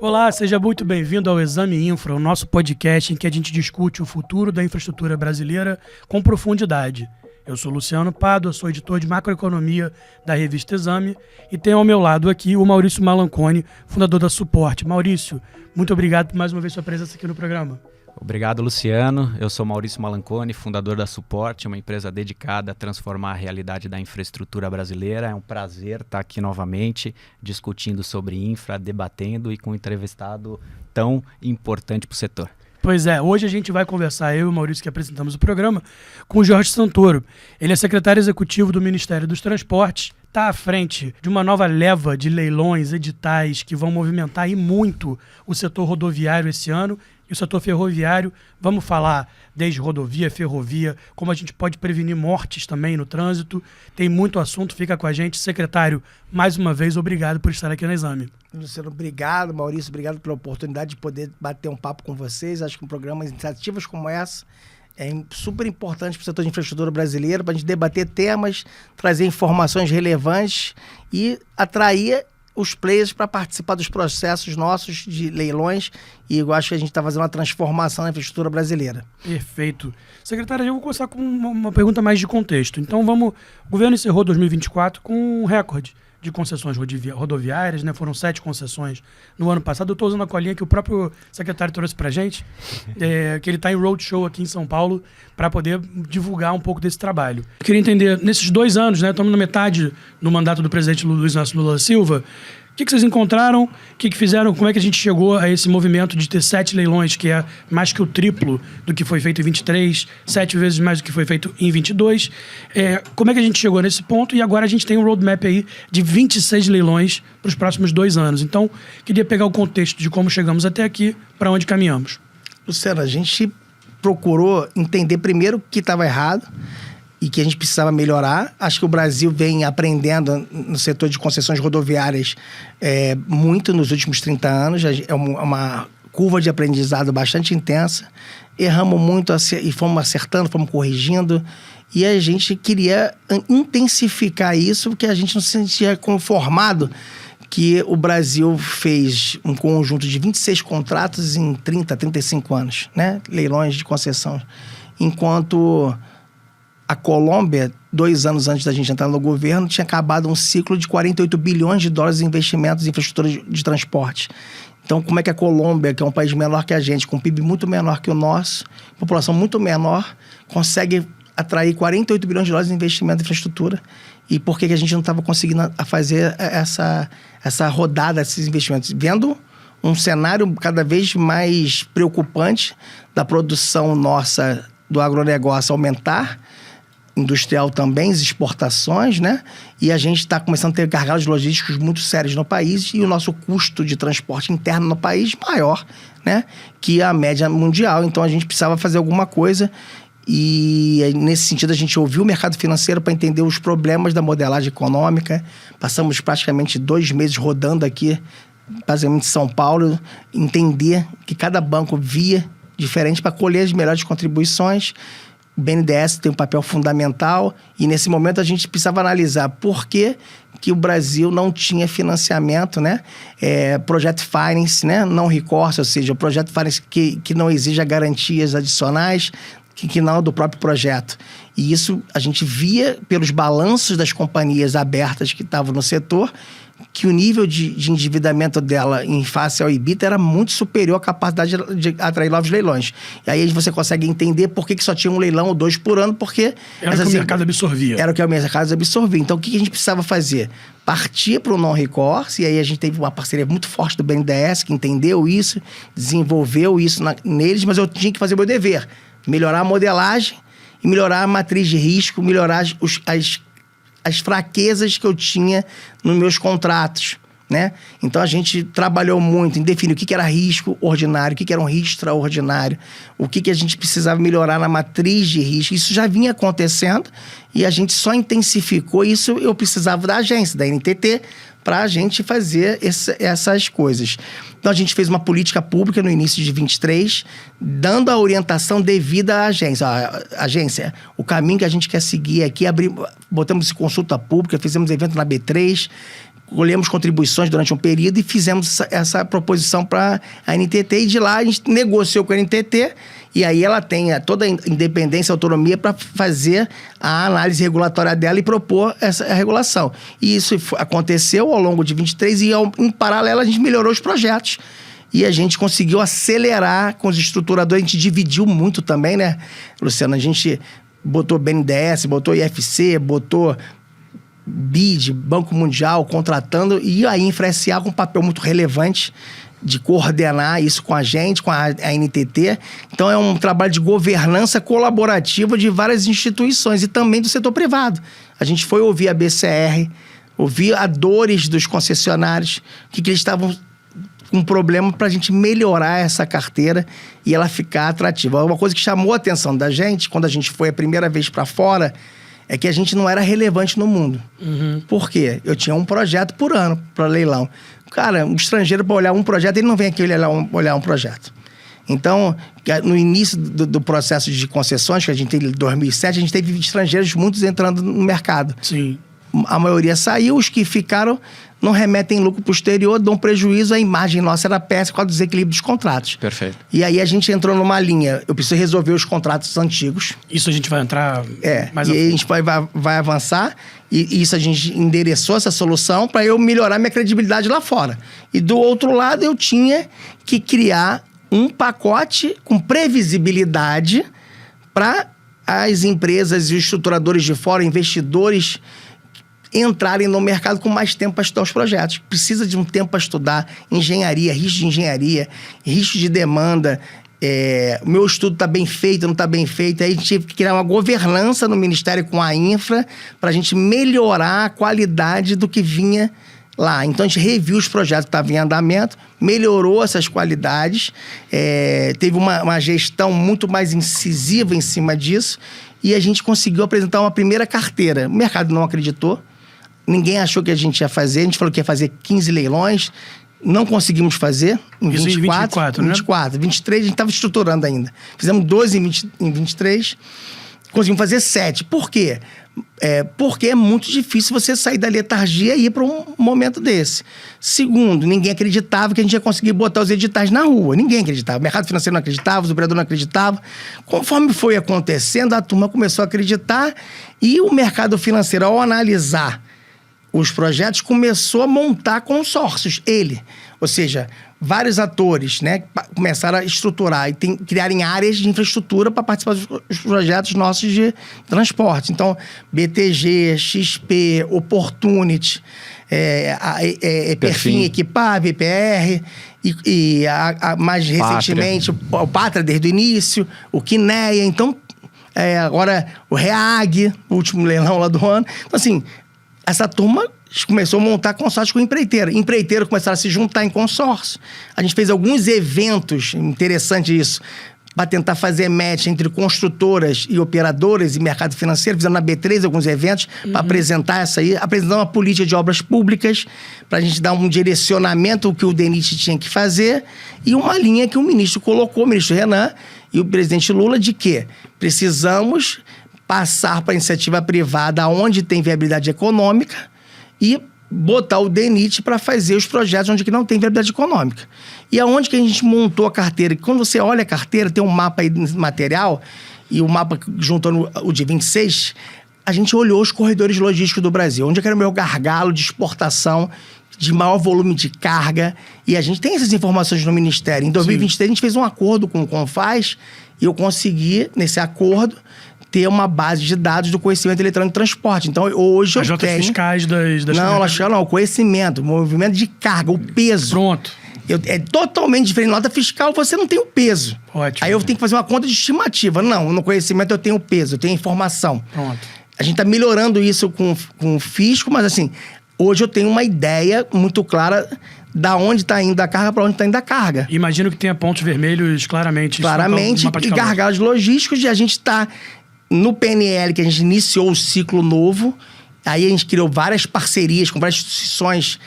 Olá, seja muito bem-vindo ao Exame Infra, o nosso podcast em que a gente discute o futuro da infraestrutura brasileira com profundidade. Eu sou Luciano Pádua, sou editor de macroeconomia da revista Exame e tenho ao meu lado aqui o Maurício Malanconi, fundador da Suporte. Maurício, muito obrigado por mais uma vez sua presença aqui no programa. Obrigado, Luciano. Eu sou Maurício Malanconi, fundador da Suporte, uma empresa dedicada a transformar a realidade da infraestrutura brasileira. É um prazer estar aqui novamente discutindo sobre infra, debatendo e com um entrevistado tão importante para o setor. Pois é, hoje a gente vai conversar, eu e o Maurício, que apresentamos o programa, com o Jorge Santoro. Ele é secretário executivo do Ministério dos Transportes, está à frente de uma nova leva de leilões, editais, que vão movimentar aí muito o setor rodoviário esse ano. E o setor ferroviário, vamos falar desde rodovia, ferrovia, como a gente pode prevenir mortes também no trânsito. Tem muito assunto, fica com a gente. Secretário, mais uma vez, obrigado por estar aqui no Exame. Luciano, obrigado. Maurício, obrigado pela oportunidade de poder bater um papo com vocês. Acho que um programa, iniciativas como essa, é super importante para o setor de infraestrutura brasileiro, para a gente debater temas, trazer informações relevantes e atrair os players para participar dos processos nossos de leilões, e eu acho que a gente está fazendo uma transformação na infraestrutura brasileira. Perfeito. Secretário, eu vou começar com uma pergunta mais de contexto. Então, o governo encerrou 2024 com um recorde de concessões rodoviárias, né? Foram 7 concessões no ano passado. Eu estou usando a colinha que o próprio secretário trouxe para a gente, que ele está em roadshow aqui em São Paulo, para poder divulgar um pouco desse trabalho. Eu queria entender, nesses 2 anos, né, estamos na metade do mandato do presidente Luiz Inácio Lula da Silva, o que vocês encontraram, o que fizeram, como é que a gente chegou a esse movimento de ter 7 leilões, que é mais que o triplo do que foi feito em 23, 7 vezes mais do que foi feito em 22. Como é que a gente chegou nesse ponto? E agora a gente tem um roadmap aí de 26 leilões para os próximos 2 anos. Então, queria pegar o contexto de como chegamos até aqui, para onde caminhamos. Luciano, a gente procurou entender primeiro o que estava errado e que a gente precisava melhorar. Acho que o Brasil vem aprendendo no setor de concessões rodoviárias muito nos últimos 30 anos. É uma curva de aprendizado bastante intensa. Erramos muito e fomos acertando, fomos corrigindo. E a gente queria intensificar isso, porque a gente não se sentia conformado que o Brasil fez um conjunto de 26 contratos em 30, 35 anos, né? Leilões de concessão. Enquanto a Colômbia, 2 anos antes da gente entrar no governo, tinha acabado um ciclo de 48 bilhões de dólares em investimentos em infraestrutura de transporte. Então, como é que a Colômbia, que é um país menor que a gente, com um PIB muito menor que o nosso, população muito menor, consegue atrair 48 bilhões de dólares em investimento em infraestrutura? E por que a gente não estava conseguindo fazer essa rodada desses investimentos? Vendo um cenário cada vez mais preocupante da produção nossa do agronegócio aumentar, industrial também, as exportações, né? E a gente está começando a ter gargalos logísticos muito sérios no país e o nosso custo de transporte interno no país maior, né? Que a média mundial. Então, a gente precisava fazer alguma coisa e, nesse sentido, a gente ouviu o mercado financeiro para entender os problemas da modelagem econômica. Passamos praticamente 2 meses rodando aqui, basicamente em São Paulo, entender que cada banco via diferente para colher as melhores contribuições. O BNDES tem um papel fundamental e, nesse momento, a gente precisava analisar por que o Brasil não tinha financiamento, né? Project Finance, né? Não recourse, ou seja, o Project Finance que não exija garantias adicionais, que não é do próprio projeto. E isso a gente via pelos balanços das companhias abertas que estavam no setor, que o nível de endividamento dela em face ao EBITDA era muito superior à capacidade de atrair novos leilões. E aí você consegue entender por que só tinha um leilão ou 2 por ano, porque era o que o mercado absorvia. Era o que o mercado absorvia. Então, o que a gente precisava fazer? Partir para o non-recourse, e aí a gente teve uma parceria muito forte do BNDES, que entendeu isso, desenvolveu isso neles, mas eu tinha que fazer o meu dever. Melhorar a modelagem e melhorar a matriz de risco, melhorar as fraquezas que eu tinha nos meus contratos, né? Então a gente trabalhou muito em definir o que era risco ordinário, o que era um risco extraordinário, o que a gente precisava melhorar na matriz de risco. Isso já vinha acontecendo e a gente só intensificou isso. Eu precisava da agência, da NTT, para a gente fazer essas coisas. Então a gente fez uma política pública no início de 23, dando a orientação devida à agência. A agência, o caminho que a gente quer seguir aqui, botamos consulta pública, fizemos evento na B3, colhemos contribuições durante um período e fizemos essa proposição para a NTT, e de lá a gente negociou com a NTT, e aí ela tem toda a independência e autonomia para fazer a análise regulatória dela e propor essa regulação. E isso aconteceu ao longo de 23 e, em paralelo, a gente melhorou os projetos. E a gente conseguiu acelerar com os estruturadores, a gente dividiu muito também, né, Luciano? A gente botou BNDES, botou IFC, botou BID, Banco Mundial, contratando, e a Infra SA com um papel muito relevante de coordenar isso com a gente, com a NTT. Então é um trabalho de governança colaborativa de várias instituições e também do setor privado. A gente foi ouvir a BCR, ouvir a dores dos concessionários, o que eles estavam com problema, para a gente melhorar essa carteira e ela ficar atrativa. Uma coisa que chamou a atenção da gente, quando a gente foi a primeira vez para fora, é que a gente não era relevante no mundo. Por quê? Eu tinha um projeto por ano para leilão. Cara, um estrangeiro, para olhar um projeto, ele não vem aqui olhar um projeto. Então, no início do processo de concessões, que a gente teve em 2007, a gente teve estrangeiros muitos entrando no mercado. Sim. A maioria saiu, os que ficaram não remetem lucro para o exterior, dão prejuízo, a imagem nossa era péssima por causa do desequilíbrio dos contratos. Perfeito. E aí a gente entrou numa linha, eu preciso resolver os contratos antigos. Isso a gente vai entrar mais e aí a gente vai avançar, e isso a gente endereçou essa solução para eu melhorar minha credibilidade lá fora. E do outro lado eu tinha que criar um pacote com previsibilidade para as empresas e os estruturadores de fora, investidores, entrarem no mercado com mais tempo para estudar os projetos. Precisa de um tempo para estudar engenharia, risco de engenharia, risco de demanda. O meu estudo está bem feito, não está bem feito. Aí a gente teve que criar uma governança no Ministério com a Infra para a gente melhorar a qualidade do que vinha lá. Então a gente reviu os projetos que estavam em andamento, melhorou essas qualidades, teve uma gestão muito mais incisiva em cima disso, e a gente conseguiu apresentar uma primeira carteira. O mercado não acreditou, ninguém achou que a gente ia fazer, a gente falou que ia fazer 15 leilões, não conseguimos fazer em 24, né? 24, 23 a gente estava estruturando ainda. Fizemos 12 em 23, conseguimos fazer 7. Por quê? Porque é muito difícil você sair da letargia e ir para um momento desse. Segundo, ninguém acreditava que a gente ia conseguir botar os editais na rua. Ninguém acreditava. O mercado financeiro não acreditava, os operadores não acreditavam. Conforme foi acontecendo, a turma começou a acreditar, e o mercado financeiro, ao analisar os projetos, começou a montar consórcios. Ou seja, vários atores, né, começaram a estruturar e criarem áreas de infraestrutura para participar dos projetos nossos de transporte. Então, BTG, XP, Opportunity, Perfim Equipar, VPR, e mais recentemente o Pátria desde o início, o Quineia. Então, agora o REAG, o último leilão lá do ano. Então, assim, essa turma começou a montar consórcio com empreiteiro. Empreiteiro começaram a se juntar em consórcio. A gente fez alguns eventos, interessante isso, para tentar fazer match entre construtoras e operadoras e mercado financeiro. Fizemos na B3 alguns eventos para apresentar apresentar uma política de obras públicas, para a gente dar um direcionamento, o que o DENIT tinha que fazer, e uma linha que o ministro colocou, o ministro Renan e o presidente Lula, de que precisamos passar para a iniciativa privada onde tem viabilidade econômica e botar o DENIT para fazer os projetos onde que não tem viabilidade econômica. E aonde que a gente montou a carteira? Quando você olha a carteira, tem um mapa aí de material, e o mapa juntando o de 26, a gente olhou os corredores logísticos do Brasil, onde é que era o meu gargalo de exportação, de maior volume de carga, e a gente tem essas informações no Ministério. Em 2023, a gente fez um acordo com o Confaz, e eu consegui, nesse acordo, ter uma base de dados do conhecimento eletrônico de transporte. Então, hoje eu tenho... fiscais das Não, o conhecimento, o movimento de carga, o peso. Pronto. É totalmente diferente. Nota fiscal, você não tem o peso. Ótimo. Aí eu tenho que fazer uma conta de estimativa. Não, no conhecimento eu tenho o peso, eu tenho a informação. Pronto. A gente está melhorando isso com o fisco, mas assim, hoje eu tenho uma ideia muito clara da onde está indo a carga para onde está indo a carga. Imagino que tenha pontos vermelhos claramente. Claramente, e gargalos logísticos de a gente estar no PNL, que a gente iniciou o ciclo novo, aí a gente criou várias parcerias com várias instituições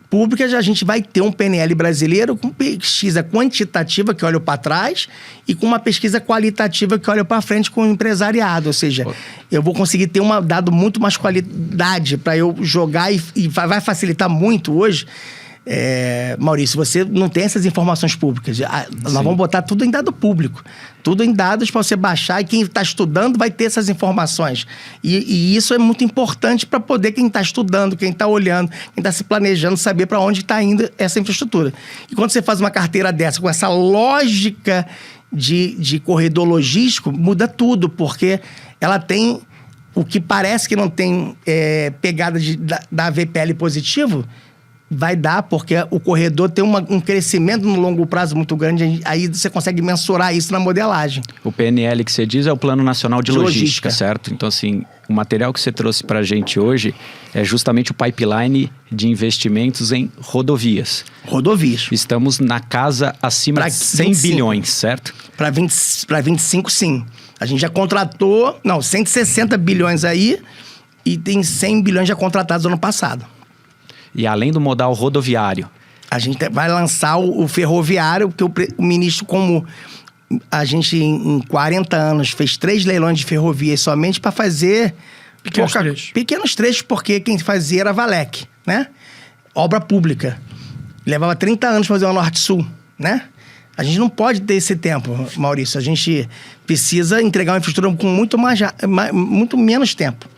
públicas, a gente vai ter um PNL brasileiro com pesquisa quantitativa, que olha para trás, e com uma pesquisa qualitativa, que olha para frente com o empresariado. Ou seja, eu vou conseguir ter um dado muito mais qualidade para eu jogar e vai facilitar muito hoje. Maurício, você não tem essas informações públicas. Nós vamos botar tudo em dado público. Tudo em dados para você baixar, e quem está estudando vai ter essas informações. E isso é muito importante para poder quem está estudando, quem está olhando, quem está se planejando, saber para onde está indo essa infraestrutura. E quando você faz uma carteira dessa, com essa lógica de corredor logístico, muda tudo, porque ela tem o que parece que não tem pegada da VPL positivo. Vai dar, porque o corredor tem um crescimento no longo prazo muito grande, aí você consegue mensurar isso na modelagem. O PNL que você diz é o Plano Nacional de Logística, certo? Então, assim, o material que você trouxe para a gente hoje é justamente o pipeline de investimentos em rodovias. Rodovias. Estamos na casa acima de 100 bilhões, certo? Para 25, sim. A gente já contratou, 160 bilhões aí, e tem 100 bilhões já contratados no ano passado. E além do modal rodoviário? A gente vai lançar o ferroviário, porque o ministro, como a gente em 40 anos fez 3 leilões de ferrovias somente para fazer pequenos trechos, porque quem fazia era a Valec, né? Obra pública. Levava 30 anos fazer uma Norte-Sul, né? A gente não pode ter esse tempo, Maurício. A gente precisa entregar uma infraestrutura com muito menos tempo.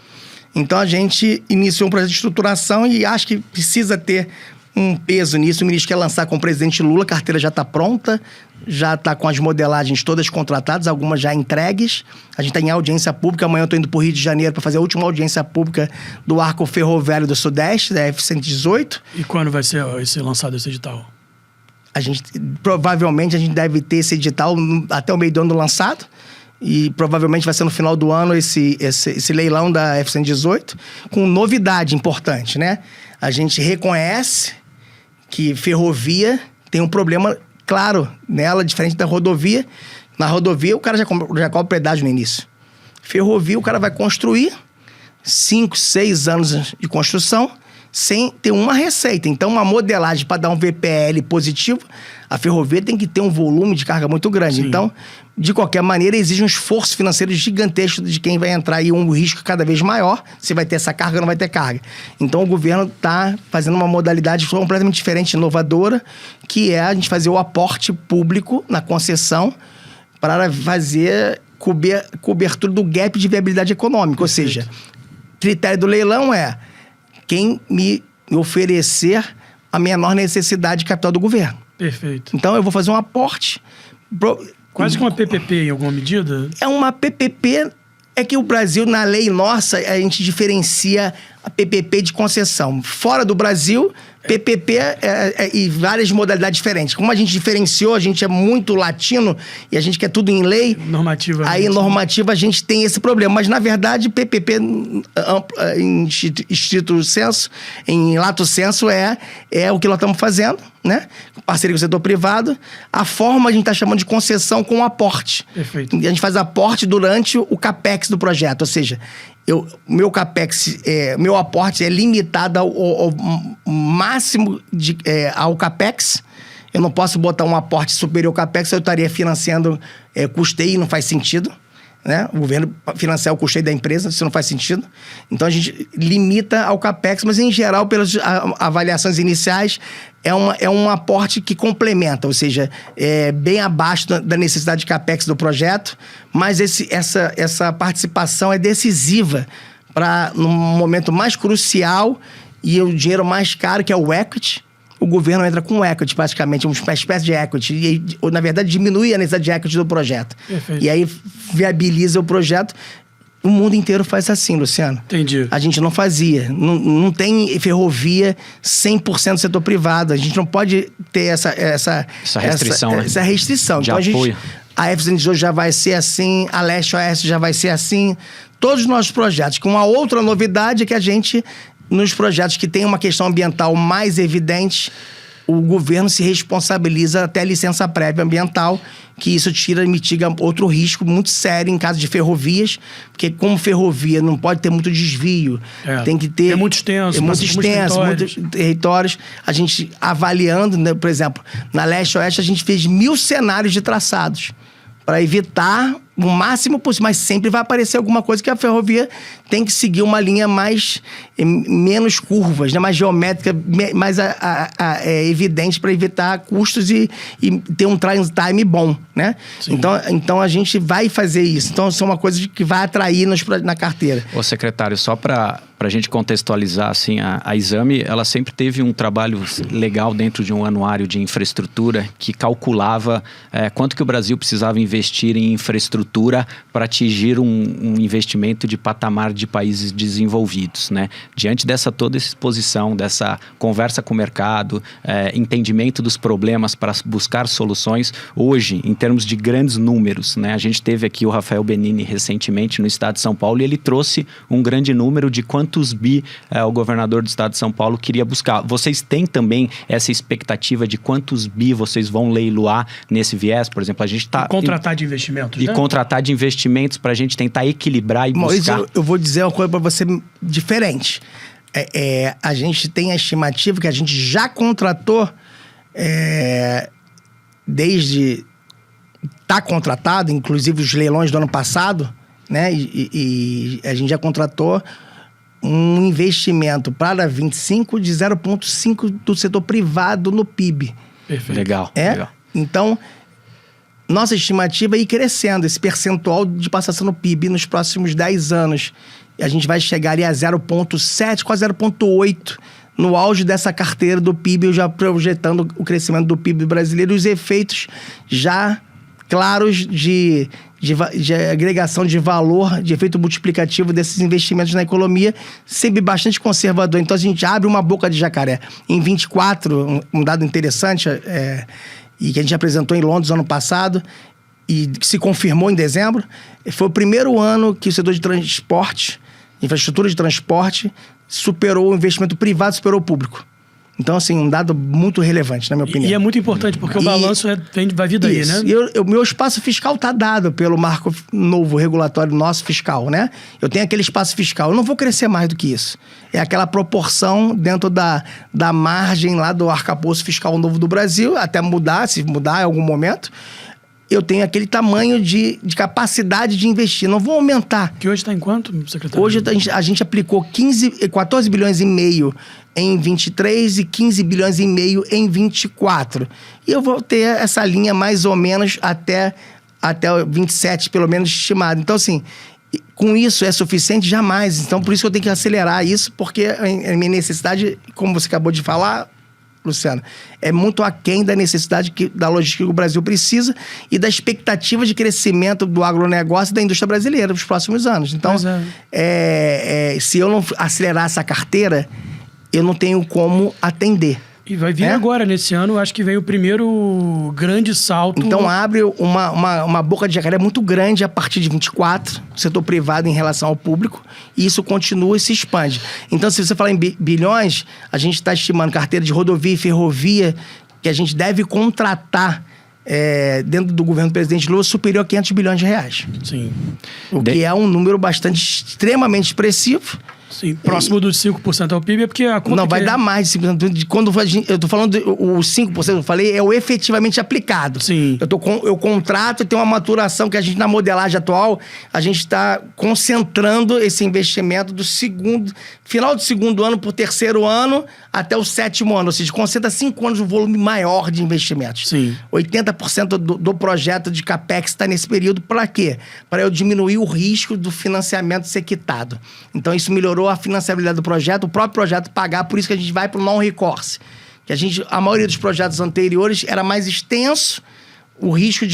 Então, a gente iniciou um processo de estruturação e acho que precisa ter um peso nisso. O ministro quer lançar com o presidente Lula, a carteira já está pronta, já está com as modelagens todas contratadas, algumas já entregues. A gente está em audiência pública. Amanhã eu estou indo para o Rio de Janeiro para fazer a última audiência pública do Arco Ferroviário do Sudeste, da F-118. E quando vai ser lançado esse edital? Provavelmente, a gente deve ter esse edital até o meio do ano lançado. E provavelmente vai ser no final do ano esse leilão da F-118, com novidade importante, né? A gente reconhece que ferrovia tem um problema claro nela, diferente da rodovia. Na rodovia, o cara já cobra pedágio no início. Ferrovia, o cara vai construir 5, 6 anos de construção sem ter uma receita. Então, uma modelagem para dar um VPL positivo, a ferrovia tem que ter um volume de carga muito grande. Sim. Então, de qualquer maneira, exige um esforço financeiro gigantesco de quem vai entrar e um risco cada vez maior. Se vai ter essa carga ou não vai ter carga. Então, o governo está fazendo uma modalidade completamente diferente, inovadora, que é a gente fazer o aporte público na concessão para fazer cobertura do gap de viabilidade econômica. Ou seja, o critério do leilão é quem me oferecer a menor necessidade de capital do governo. Perfeito. Então, eu vou fazer um aporte. Quase que uma PPP em alguma medida? É uma PPP. É que o Brasil, na lei nossa, a gente diferencia a PPP de concessão. Fora do Brasil, PPP e várias modalidades diferentes. Como a gente diferenciou, a gente é muito latino e a gente quer tudo em lei. Normativa. Aí, normativa, a gente tem esse problema. Mas, na verdade, PPP, em estrito senso, em lato senso, é o que nós estamos fazendo, né? Parceria com o setor privado. A forma a gente está chamando de concessão com aporte. Perfeito. A gente faz aporte durante o CAPEX do projeto. Ou seja, meu CAPEX, meu aporte é limitado ao máximo ao CAPEX. Eu não posso botar um aporte superior ao CAPEX, eu estaria financiando custeio, não faz sentido, né? O governo financiar o custeio da empresa, isso não faz sentido. Então, a gente limita ao CAPEX, mas, em geral, pelas avaliações iniciais, é um aporte que complementa, ou seja, é bem abaixo da necessidade de CAPEX do projeto, mas essa participação é decisiva para, no momento mais crucial e o dinheiro mais caro, que é o equity. O governo entra com equity, praticamente, uma espécie de equity. E, na verdade, diminui a necessidade de equity do projeto. Perfeito. E aí viabiliza o projeto. O mundo inteiro faz assim, Luciano. Entendi. A gente não fazia. Não tem ferrovia 100% do setor privado. A gente não pode ter essa restrição, né? Essa restrição. De então, apoio. A F-118 já vai ser assim, a Leste-Oeste já vai ser assim. Todos os nossos projetos. Com uma outra novidade é que a gente nos projetos que tem uma questão ambiental mais evidente, o governo se responsabiliza até a licença prévia ambiental, que isso tira e mitiga outro risco muito sério em caso de ferrovias, porque como ferrovia não pode ter muito desvio, tem que ter... É muito extenso, muitos territórios. A gente avaliando, né, por exemplo, na Leste-Oeste a gente fez 1000 cenários de traçados para evitar o máximo possível, mas sempre vai aparecer alguma coisa que a ferrovia tem que seguir uma linha menos curvas, né? Mais geométrica, mais evidente para evitar custos e ter um time bom, né? Então a gente vai fazer isso. Então isso é uma coisa que vai atrair na carteira. Ô secretário, só para a gente contextualizar, assim, a Exame, ela sempre teve um trabalho legal dentro de um anuário de infraestrutura que calculava quanto que o Brasil precisava investir em infraestrutura para atingir um investimento de patamar de países desenvolvidos, né? Diante dessa toda essa exposição, dessa conversa com o mercado, entendimento dos problemas para buscar soluções, hoje, em termos de grandes números, né? A gente teve aqui o Rafael Benini recentemente no estado de São Paulo e ele trouxe um grande número de quantos bi o governador do estado de São Paulo queria buscar. Vocês têm também essa expectativa de quantos bi vocês vão leiloar nesse viés? Por exemplo, a gente está... Contratar de investimentos, né? Contratar de investimentos para a gente tentar equilibrar e buscar... Eu vou dizer uma coisa para você diferente. A gente tem a estimativa que a gente já contratou desde... Está contratado, inclusive os leilões do ano passado, né? E a gente já contratou um investimento para 25 de 0,5 do setor privado no PIB. Perfeito. Legal. Legal. Então, nossa estimativa é ir crescendo, esse percentual de participação no PIB nos próximos 10 anos. E a gente vai chegar ali a 0,7, quase 0,8 no auge dessa carteira do PIB, eu já projetando o crescimento do PIB brasileiro e os efeitos já claros de agregação de valor, de efeito multiplicativo desses investimentos na economia, sempre bastante conservador. Então, a gente abre uma boca de jacaré. Em 24, um dado interessante, e que a gente apresentou em Londres ano passado, e que se confirmou em dezembro, foi o primeiro ano que o setor de transporte, infraestrutura de transporte, superou o investimento privado, superou o público. Então, assim, um dado muito relevante, na minha opinião. E é muito importante, porque o balanço vai vir daí, isso, né? E o meu espaço fiscal está dado pelo marco novo regulatório nosso fiscal, né? Eu tenho aquele espaço fiscal. Eu não vou crescer mais do que isso. É aquela proporção dentro da margem lá do arcabouço fiscal novo do Brasil, até mudar, se mudar em algum momento. Eu tenho aquele tamanho de capacidade de investir. Não vou aumentar. Que hoje está em quanto, secretário? Hoje a gente aplicou 14 bilhões e meio em 23 e 15 bilhões e meio em 24. E eu vou ter essa linha mais ou menos até 27, pelo menos, estimado. Então, assim, com isso é suficiente? Jamais. Então, por isso que eu tenho que acelerar isso, porque a minha necessidade, como você acabou de falar, Luciano, é muito aquém da necessidade da logística que o Brasil precisa e da expectativa de crescimento do agronegócio e da indústria brasileira nos próximos anos. Então, se eu não acelerar essa carteira, eu não tenho como atender. E vai vir agora, nesse ano, acho que vem o primeiro grande salto. Então abre uma boca de jacaré muito grande a partir de 24, setor privado em relação ao público, e isso continua e se expande. Então, se você falar em bilhões, a gente está estimando carteira de rodovia e ferrovia que a gente deve contratar dentro do governo do presidente Lula superior a 500 bilhões de reais. Sim. O que é um número extremamente expressivo. Sim, próximo dos 5% ao PIB, é porque a conta... Não, vai dar mais de 5%. Quando eu tô falando, os 5% que eu falei, é o efetivamente aplicado. Sim. Eu contrato e tem uma maturação que a gente, na modelagem atual, a gente está concentrando esse investimento do final do segundo ano para o terceiro ano até o sétimo ano. Ou seja, concentra 5 anos um volume maior de investimentos. Sim. 80% do projeto de CAPEX está nesse período. Para quê? Para eu diminuir o risco do financiamento ser quitado. Então, isso melhorou a financiabilidade do projeto, o próprio projeto pagar, por isso que a gente vai para o non-recourse. Que a maioria dos projetos anteriores era mais extenso, o risco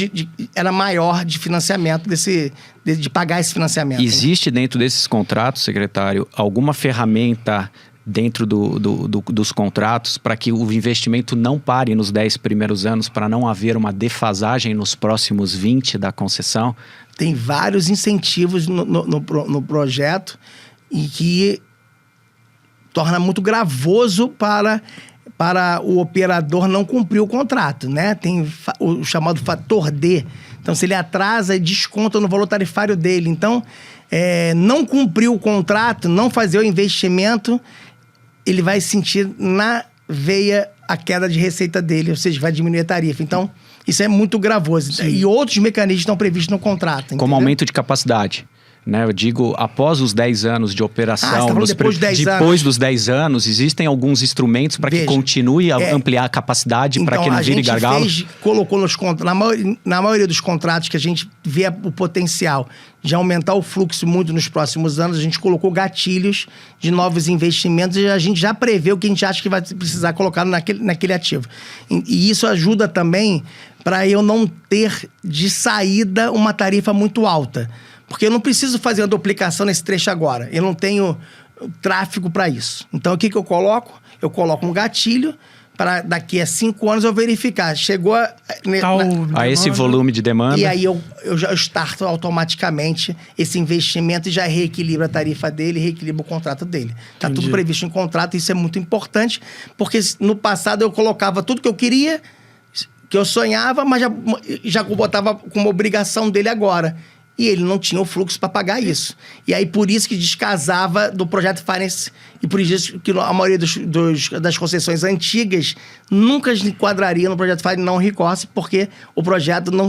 era maior de financiamento, de pagar esse financiamento. Existe dentro desses contratos, secretário, alguma ferramenta dentro dos contratos para que o investimento não pare nos 10 primeiros anos, para não haver uma defasagem nos próximos 20 da concessão? Tem vários incentivos no projeto e que torna muito gravoso para o operador não cumprir o contrato, né? Tem o chamado fator D. Então, se ele atrasa, desconta no valor tarifário dele. Então, não cumprir o contrato, não fazer o investimento, ele vai sentir na veia a queda de receita dele, ou seja, vai diminuir a tarifa. Então, isso é muito gravoso. Sim. E outros mecanismos estão previstos no contrato. Como entendeu? aumento de capacidade. Né? Eu digo, após os 10 anos de operação, você tá falando depois dos 10 anos, existem alguns instrumentos para que continue a ampliar a capacidade para que não vire gargalo? Colocou nos contratos, na maioria dos contratos que a gente vê o potencial de aumentar o fluxo muito nos próximos anos, a gente colocou gatilhos de novos investimentos e a gente já prevê o que a gente acha que vai precisar colocar naquele ativo. E isso ajuda também para eu não ter de saída uma tarifa muito alta. Porque eu não preciso fazer uma duplicação nesse trecho agora. Eu não tenho tráfego para isso. Então, o que eu coloco? Eu coloco um gatilho para daqui a 5 anos eu verificar. Chegou a esse volume de demanda. E aí eu já starto automaticamente esse investimento e já reequilibra a tarifa dele, reequilibra o contrato dele. Está tudo previsto em contrato, isso é muito importante, porque no passado eu colocava tudo que eu queria, que eu sonhava, mas já botava como obrigação dele agora. E ele não tinha o fluxo para pagar isso. E aí, por isso que descasava do projeto Finance, e por isso que a maioria das concessões antigas nunca enquadraria no projeto Finance não recourse, porque o projeto não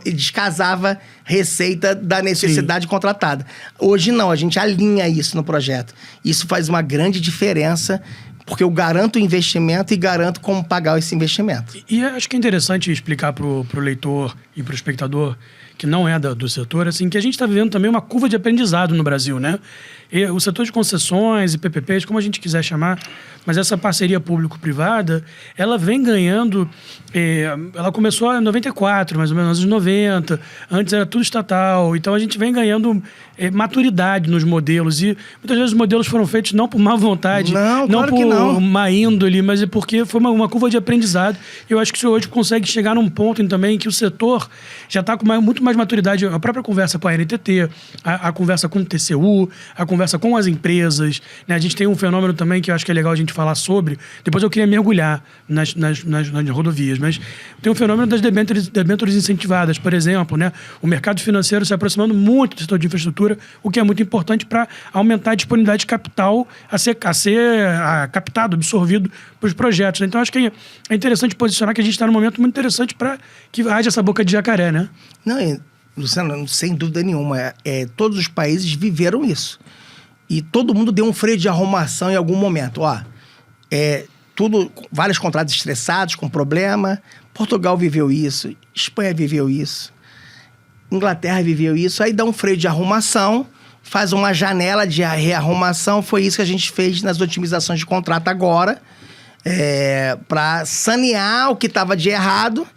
descasava receita da necessidade contratada. Hoje não, a gente alinha isso no projeto. Isso faz uma grande diferença, porque eu garanto o investimento e garanto como pagar esse investimento. E acho que é interessante explicar para o leitor e para o espectador que não é do setor, assim, que a gente está vivendo também uma curva de aprendizado no Brasil, né? E o setor de concessões e PPPs, como a gente quiser chamar, mas essa parceria público-privada, ela vem ganhando... ela começou em 94, mais ou menos, nos anos 90. Antes era tudo estatal. Então, a gente vem ganhando maturidade nos modelos. E muitas vezes os modelos foram feitos não por má vontade, não por má índole, mas é porque foi uma curva de aprendizado. Eu acho que isso hoje consegue chegar num ponto também que o setor já está com muito mais maturidade. A própria conversa com a NTT, a conversa com o TCU, a conversa com as empresas, né? A gente tem um fenômeno também que eu acho que é legal a gente falar sobre. Depois eu queria mergulhar nas rodovias, mas tem um fenômeno das debêntures incentivadas, por exemplo, né? O mercado financeiro se aproximando muito do setor de infraestrutura, o que é muito importante para aumentar a disponibilidade de capital a ser captado, absorvido para os projetos. Então, acho que é interessante posicionar que a gente está num momento muito interessante para que haja essa boca de jacaré, né? Não, Luciano, sem dúvida nenhuma. Todos os países viveram isso. E todo mundo deu um freio de arrumação em algum momento. Vários contratos estressados, com problema. Portugal viveu isso, Espanha viveu isso, Inglaterra viveu isso. Aí dá um freio de arrumação, faz uma janela de rearrumação. Foi isso que a gente fez nas otimizações de contrato agora, para sanear o que estava de errado.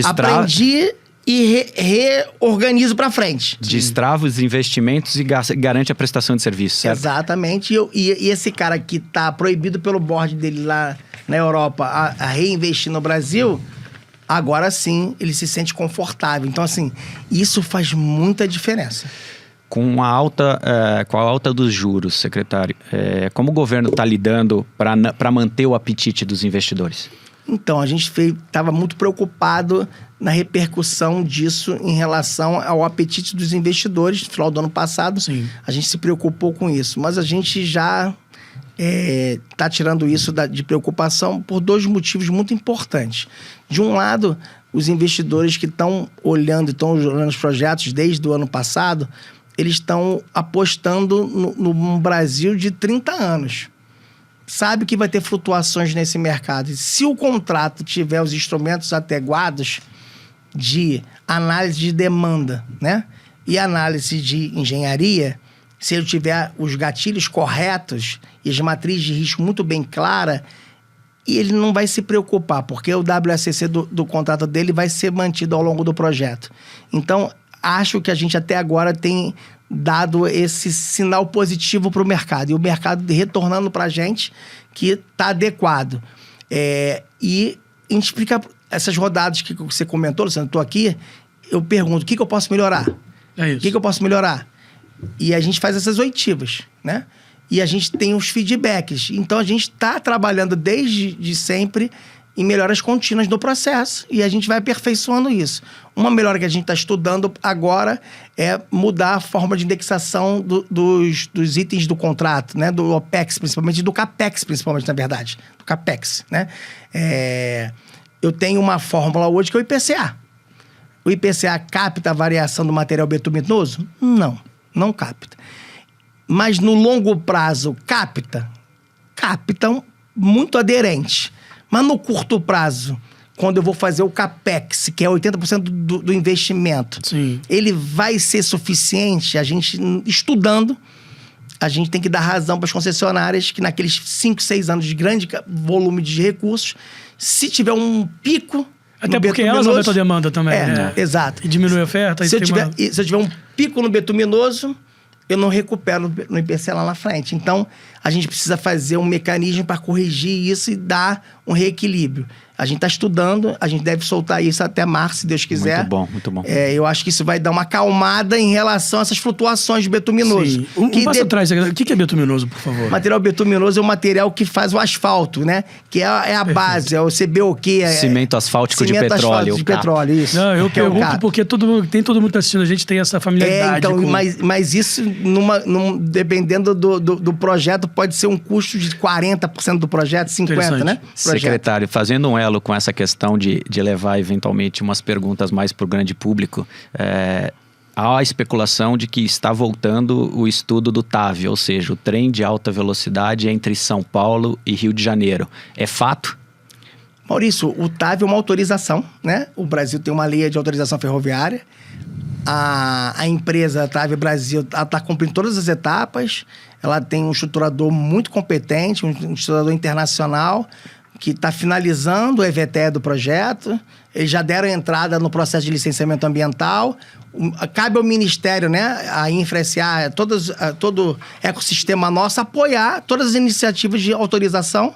Aprendi e reorganizo para frente. Destrava os investimentos e garante a prestação de serviço, certo? Exatamente. E esse cara que está proibido pelo board dele lá na Europa a reinvestir no Brasil, agora sim ele se sente confortável. Então, assim, isso faz muita diferença. Com a alta dos juros, secretário, como o governo está lidando para manter o apetite dos investidores? Então, a gente estava muito preocupado na repercussão disso em relação ao apetite dos investidores. No final do ano passado, sim, a gente se preocupou com isso. Mas a gente já está tirando isso de preocupação por 2 motivos muito importantes. De um lado, os investidores que estão olhando os projetos desde o ano passado, eles estão apostando no Brasil de 30 anos. Sabe que vai ter flutuações nesse mercado. E se o contrato tiver os instrumentos adequados de análise de demanda, né? E análise de engenharia, se ele tiver os gatilhos corretos e as matrizes de risco muito bem claras, e ele não vai se preocupar, porque o WACC do contrato dele vai ser mantido ao longo do projeto. Então, acho que a gente até agora tem dado esse sinal positivo para o mercado. E o mercado retornando para a gente que está adequado. E a gente explica essas rodadas que você comentou, Luciano, estou aqui, eu pergunto, o que eu posso melhorar? É isso. O que eu posso melhorar? E a gente faz essas oitivas, né? e a gente tem os feedbacks. Então, a gente está trabalhando desde sempre em melhoras contínuas do processo e a gente vai aperfeiçoando isso. Uma melhora que a gente está estudando agora é mudar a forma de indexação dos itens do contrato, né? Do OPEX, principalmente, do CAPEX, principalmente, na verdade. Do CAPEX, né? Eu tenho uma fórmula hoje que é o IPCA. O IPCA capta a variação do material betuminoso? Não capta. Mas no longo prazo, capta muito aderente. Mas no curto prazo, quando eu vou fazer o CAPEX, que é 80% do investimento, Sim. ele vai ser suficiente? A gente, estudando, a gente tem que dar razão para as concessionárias que naqueles 5, 6 anos de grande volume de recursos, se tiver um pico... Até porque elas aumentam a demanda também, né? Exato. E diminui a oferta. Se eu tiver um pico no betuminoso, eu não recupero no IPCA lá na frente. Então, a gente precisa fazer um mecanismo para corrigir isso e dar um reequilíbrio. A gente está estudando, a gente deve soltar isso até março, se Deus quiser. Muito bom, muito bom. Eu acho que isso vai dar uma acalmada em relação a essas flutuações de betuminoso. Sim. Um passo atrás, o que é betuminoso, por favor? Material betuminoso é o material que faz o asfalto, né? Que é a base, é o CBOQ. Cimento asfáltico de petróleo. Asfáltico de petróleo, isso. Não, eu pergunto porque todo mundo tá assistindo, a gente tem essa familiaridade. Mas isso, dependendo do projeto, pode ser um custo de 40% do projeto, 50%, né? Secretário, fazendo um elo com essa questão de levar eventualmente umas perguntas mais para o grande público, há a especulação de que está voltando o estudo do TAV, ou seja, o trem de alta velocidade entre São Paulo e Rio de Janeiro. É fato? Maurício, o TAV é uma autorização, né? O Brasil tem uma lei de autorização ferroviária. A empresa TAV Brasil está cumprindo todas as etapas. Ela tem um estruturador muito competente, um estruturador internacional, que está finalizando o EVTE do projeto. Eles já deram entrada no processo de licenciamento ambiental. Cabe ao Ministério, né, a InfraSA, todo o ecossistema nosso, apoiar todas as iniciativas de autorização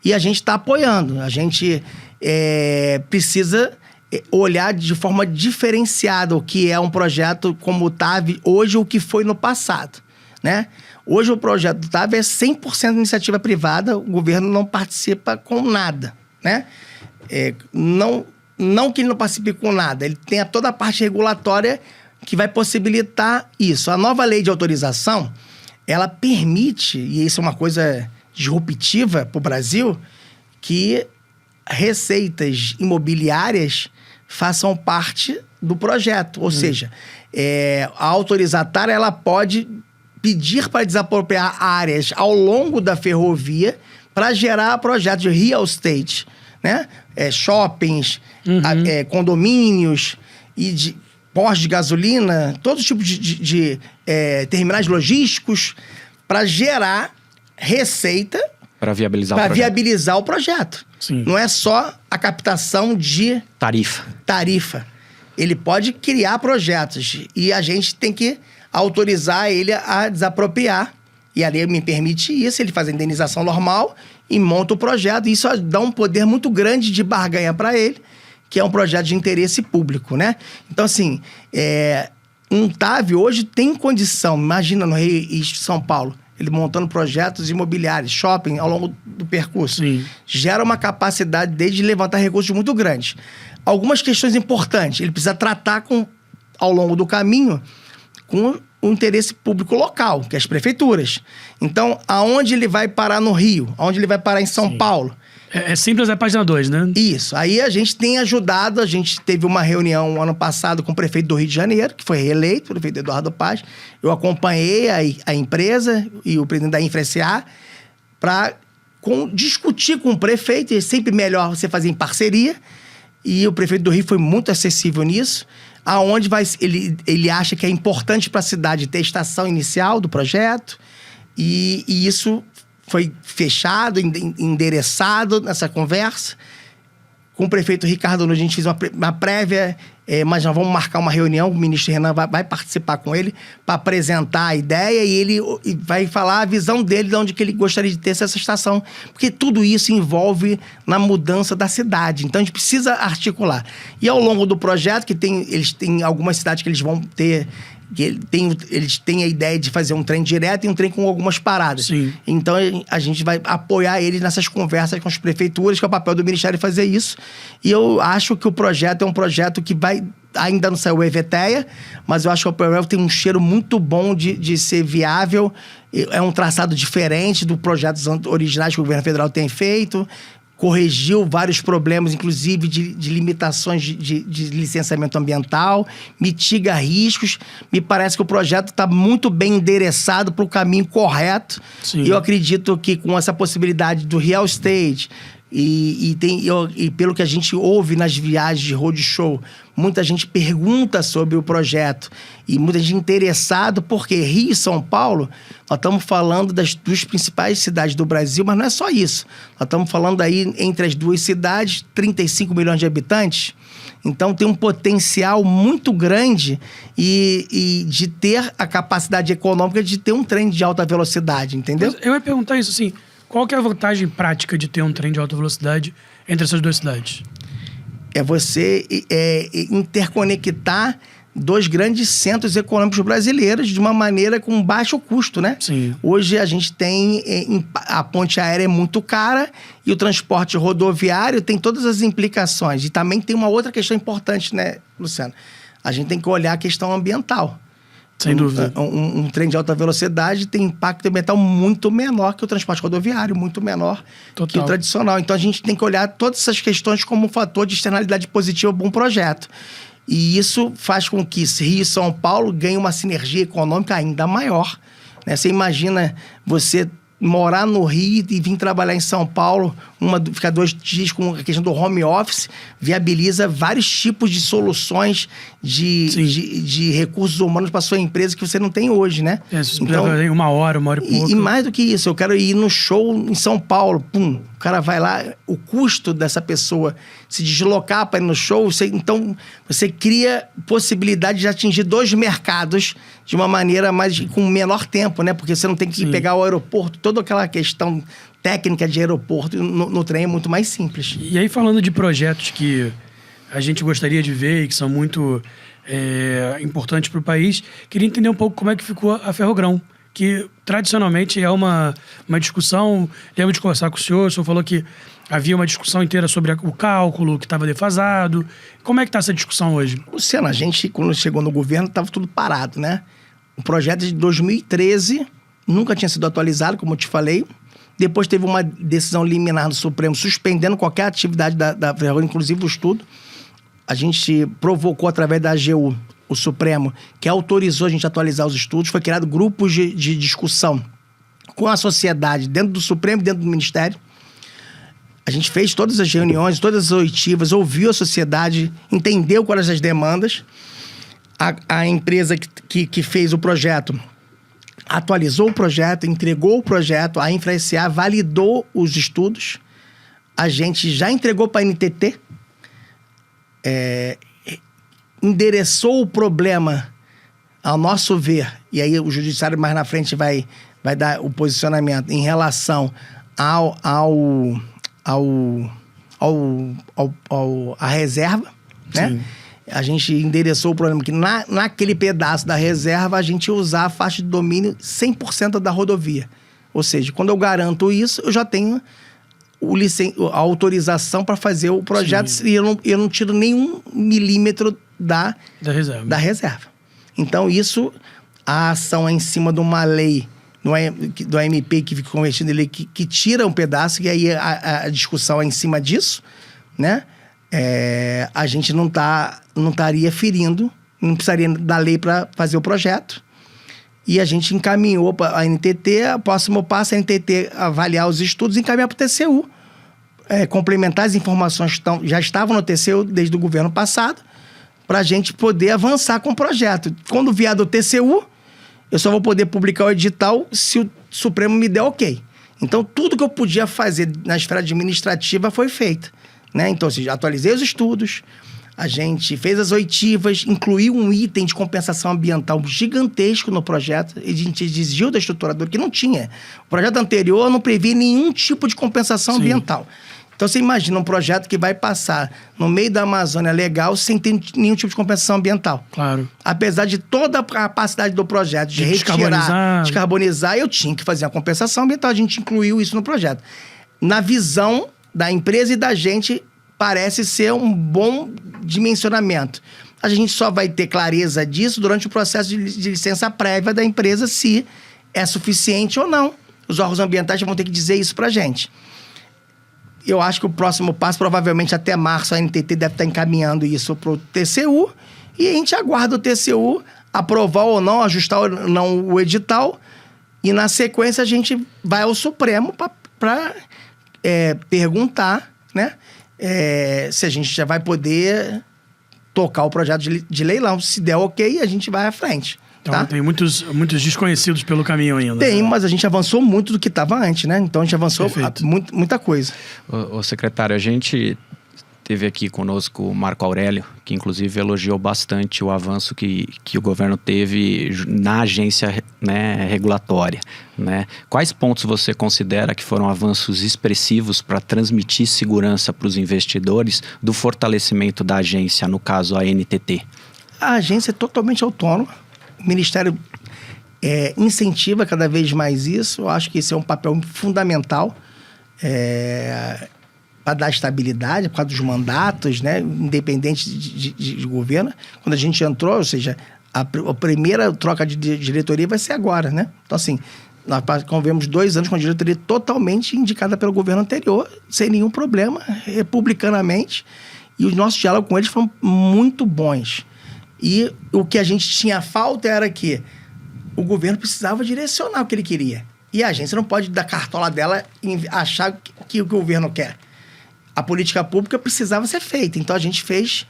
e a gente está apoiando. A gente precisa olhar de forma diferenciada o que é um projeto como o TAV hoje, o que foi no passado, né? Hoje o projeto do TAV é 100% iniciativa privada, o governo não participa com nada, né? Não que ele não participe com nada, ele tem toda a parte regulatória que vai possibilitar isso. A nova lei de autorização, ela permite, e isso é uma coisa disruptiva para o Brasil, que receitas imobiliárias façam parte do projeto. Ou seja, a autorizatária ela pode pedir para desapropriar áreas ao longo da ferrovia para gerar projetos de real estate, né? Shoppings, condomínios e de postos de gasolina, todos os tipos de terminais logísticos para gerar receita para viabilizar o projeto. Sim. Não é só a captação de tarifa. Ele pode criar projetos e a gente tem que autorizar ele a desapropriar. E a lei me permite isso, ele faz a indenização normal e monta o projeto. Isso dá um poder muito grande de barganha para ele, que é um projeto de interesse público, né? Então, assim, um TAV hoje tem condição, imagina no Rio e São Paulo, ele montando projetos imobiliários, shopping ao longo do percurso. Sim. Gera uma capacidade dele de levantar recursos muito grandes. Algumas questões importantes, ele precisa tratar ao longo do caminho com o interesse público local, que é as prefeituras. Então, aonde ele vai parar no Rio? Aonde ele vai parar em São Paulo? É simples, é página 2, né? Isso. Aí a gente tem ajudado, a gente teve uma reunião ano passado com o prefeito do Rio de Janeiro, que foi reeleito, o prefeito Eduardo Paz. Eu acompanhei a empresa e o presidente da InfraSA para discutir com o prefeito, e é sempre melhor você fazer em parceria. E o prefeito do Rio foi muito acessível nisso, aonde ele acha que é importante para a cidade ter a estação inicial do projeto, e isso foi fechado, endereçado nessa conversa. Com o prefeito Ricardo Nunes, a gente fez uma prévia, mas nós vamos marcar uma reunião, o ministro Renan vai participar com ele para apresentar a ideia e ele vai falar a visão dele, de onde que ele gostaria de ter essa estação, porque tudo isso envolve na mudança da cidade. Então, a gente precisa articular. E ao longo do projeto, eles têm algumas cidades que eles vão ter que eles têm a ideia de fazer um trem direto e um trem com algumas paradas. Sim. Então, a gente vai apoiar eles nessas conversas com as prefeituras, que é o papel do Ministério fazer isso. E eu acho que o projeto é um projeto que vai... Ainda não saiu o EVTEA, mas eu acho que o projeto tem um cheiro muito bom de ser viável. É um traçado diferente dos projetos originais que o governo federal tem feito. Corrigiu vários problemas, inclusive de limitações de licenciamento ambiental, mitiga riscos. Me parece que o projeto está muito bem endereçado para o caminho correto. Sim. E eu acredito que com essa possibilidade do real estate e pelo que a gente ouve nas viagens de roadshow, muita gente pergunta sobre o projeto e muita gente interessada, porque Rio e São Paulo, nós estamos falando das duas principais cidades do Brasil, mas não é só isso. Nós estamos falando aí, entre as duas cidades, 35 milhões de habitantes. Então, tem um potencial muito grande e de ter a capacidade econômica de ter um trem de alta velocidade, entendeu? Mas eu ia perguntar isso, assim, qual que é a vantagem prática de ter um trem de alta velocidade entre essas duas cidades? É você interconectar dois grandes centros econômicos brasileiros de uma maneira com baixo custo, né? Sim. Hoje a gente tem... A ponte aérea é muito cara e o transporte rodoviário tem todas as implicações. E também tem uma outra questão importante, né, Luciano? A gente tem que olhar a questão ambiental. Sem dúvida. Um trem de alta velocidade tem impacto ambiental muito menor que o transporte rodoviário, muito menor que o tradicional. Então, a gente tem que olhar todas essas questões como um fator de externalidade positiva para um projeto. E isso faz com que Rio e São Paulo ganhem uma sinergia econômica ainda maior, né? Você imagina você morar no Rio e vir trabalhar em São Paulo, ficar 2 dias com a questão do home office, viabiliza vários tipos de soluções de recursos humanos para sua empresa que você não tem hoje, né? Então, uma hora e pouco. E mais do que isso, eu quero ir no show em São Paulo, o cara vai lá, o custo dessa pessoa se deslocar para ir no show, então você cria possibilidade de atingir 2 mercados de uma maneira com menor tempo, né? Porque você não tem que pegar o aeroporto, toda aquela questão técnica de aeroporto no trem é muito mais simples. E aí, falando de projetos que a gente gostaria de ver e que são muito importantes para o país, queria entender um pouco como é que ficou a Ferrogrão, que tradicionalmente é uma discussão. Lembro de conversar com o senhor falou que havia uma discussão inteira sobre o cálculo, que estava defasado. Como é que está essa discussão hoje? Luciano, a gente, quando chegou no governo, estava tudo parado, né? O projeto de 2013 nunca tinha sido atualizado, como eu te falei. Depois teve uma decisão liminar do Supremo suspendendo qualquer atividade da Ferrogrão, inclusive o estudo. A gente provocou, através da AGU, o Supremo, que autorizou a gente a atualizar os estudos. Foi criado grupos de discussão com a sociedade, dentro do Supremo e dentro do Ministério. A gente fez todas as reuniões, todas as oitivas, ouviu a sociedade, entendeu quais eram as demandas. A empresa que fez o projeto atualizou o projeto, entregou o projeto, a InfraSA validou os estudos. A gente já entregou para a NTT, endereçou o problema, ao nosso ver, e aí o judiciário mais na frente vai dar o posicionamento em relação à reserva, né? Sim. A gente endereçou o problema que naquele pedaço da reserva a gente ia usar a faixa de domínio 100% da rodovia. Ou seja, quando eu garanto isso, eu já tenho a autorização para fazer o projeto. Sim. E eu não tiro nenhum milímetro da reserva. Então, a ação é em cima de uma lei do AMP que fica convertido em lei que tira um pedaço, e aí a discussão é em cima disso, né? A gente não estaria ferindo, não precisaria da lei para fazer o projeto. E a gente encaminhou para a NTT, o próximo passo é a NTT avaliar os estudos e encaminhar para o TCU. Complementar as informações que já estavam no TCU desde o governo passado, para a gente poder avançar com o projeto. Quando vier do TCU, eu só vou poder publicar o edital se o Supremo me der ok. Então, tudo que eu podia fazer na esfera administrativa foi feito, né? Então, atualizei os estudos, a gente fez as oitivas, incluiu um item de compensação ambiental gigantesco no projeto. A gente exigiu da estruturadora, que não tinha. O projeto anterior não previa nenhum tipo de compensação ambiental. Então, você imagina um projeto que vai passar no meio da Amazônia legal sem ter nenhum tipo de compensação ambiental. Claro. Apesar de toda a capacidade do projeto de retirar, descarbonizar, eu tinha que fazer a compensação ambiental. A gente incluiu isso no projeto. Na visão da empresa e da gente, parece ser um bom dimensionamento. A gente só vai ter clareza disso durante o processo de licença prévia da empresa, se é suficiente ou não. Os órgãos ambientais vão ter que dizer isso pra gente. Eu acho que o próximo passo, provavelmente até março, a NTT deve estar encaminhando isso para o TCU, e a gente aguarda o TCU aprovar ou não, ajustar ou não o edital, e na sequência a gente vai ao Supremo para perguntar, né, se a gente já vai poder tocar o projeto de leilão. Se der ok, a gente vai à frente. Então, tá? tem muitos desconhecidos pelo caminho ainda. Tem, mas a gente avançou muito do que estava antes, né? Então, a gente avançou muita coisa. Ô, secretário, a gente teve aqui conosco o Marco Aurélio, que inclusive elogiou bastante o avanço que o governo teve na agência, né, regulatória. Né? Quais pontos você considera que foram avanços expressivos para transmitir segurança para os investidores do fortalecimento da agência, no caso a NTT? A agência é totalmente autônoma. O Ministério incentiva cada vez mais isso. Eu acho que esse é um papel fundamental para dar estabilidade, por causa dos mandatos, né, independente de governo. Quando a gente entrou, ou seja, a primeira troca de diretoria vai ser agora, né? Então, assim, nós convivemos 2 anos com a diretoria totalmente indicada pelo governo anterior, sem nenhum problema, republicanamente, e os nossos diálogos com eles foram muito bons. E o que a gente tinha falta era que o governo precisava direcionar o que ele queria. E a agência não pode dar cartola dela e achar que o governo quer. A política pública precisava ser feita. Então, a gente fez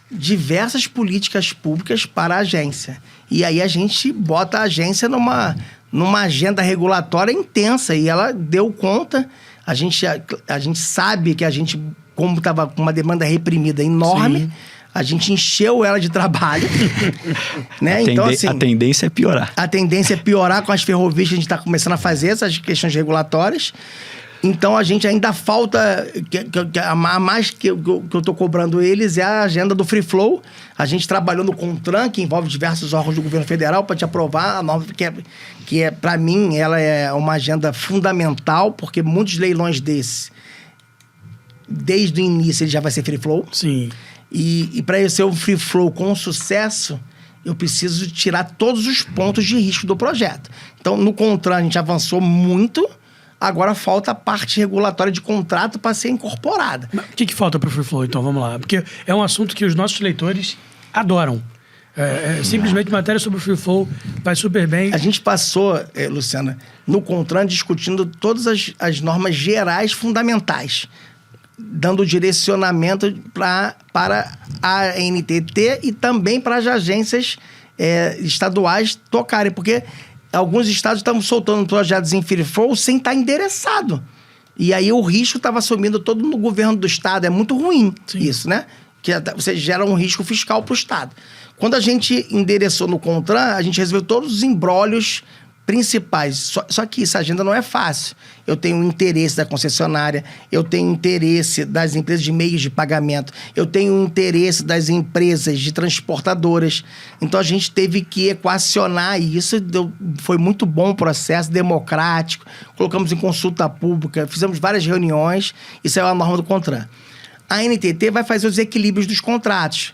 diversas políticas públicas para a agência. E aí, a gente bota a agência numa agenda regulatória intensa. E ela deu conta. A gente sabe que a gente, como estava com uma demanda reprimida enorme... Sim. A gente encheu ela de trabalho, né? Então, assim, a tendência é piorar. A tendência é piorar com as ferrovias que a gente está começando a fazer, essas questões regulatórias. Então, a gente ainda falta... A mais que eu estou cobrando eles é a agenda do Free Flow. A gente trabalhou no CONTRAN, que envolve diversos órgãos do governo federal, para te aprovar a norma, que para mim, ela é uma agenda fundamental, porque muitos leilões desses, desde o início, ele já vai ser Free Flow. Sim. E para eu ser um free flow com sucesso, eu preciso tirar todos os pontos de risco do projeto. Então, no CONTRAN, a gente avançou muito. Agora falta a parte regulatória de contrato para ser incorporada. Mas o que falta para o free flow, então? Vamos lá. Porque é um assunto que os nossos leitores adoram. Simplesmente matéria sobre o free flow vai super bem. A gente passou, Luciana, no CONTRAN discutindo todas as normas gerais fundamentais, dando direcionamento para a NTT e também para as agências estaduais tocarem, porque alguns estados estavam soltando projetos em free flow sem estar endereçado. E aí o risco estava assumindo todo no governo do estado. É muito ruim. Sim. Isso, né? Que você gera um risco fiscal para o estado. Quando a gente endereçou no CONTRAN, a gente resolveu todos os imbrólios principais. Só que essa agenda não é fácil. Eu tenho o interesse da concessionária, eu tenho o interesse das empresas de meios de pagamento, eu tenho o interesse das empresas de transportadoras. Então, a gente teve que equacionar isso. Foi muito bom o processo, democrático. Colocamos em consulta pública, fizemos várias reuniões. Isso é a norma do CONTRAN. A NTT vai fazer os equilíbrios dos contratos.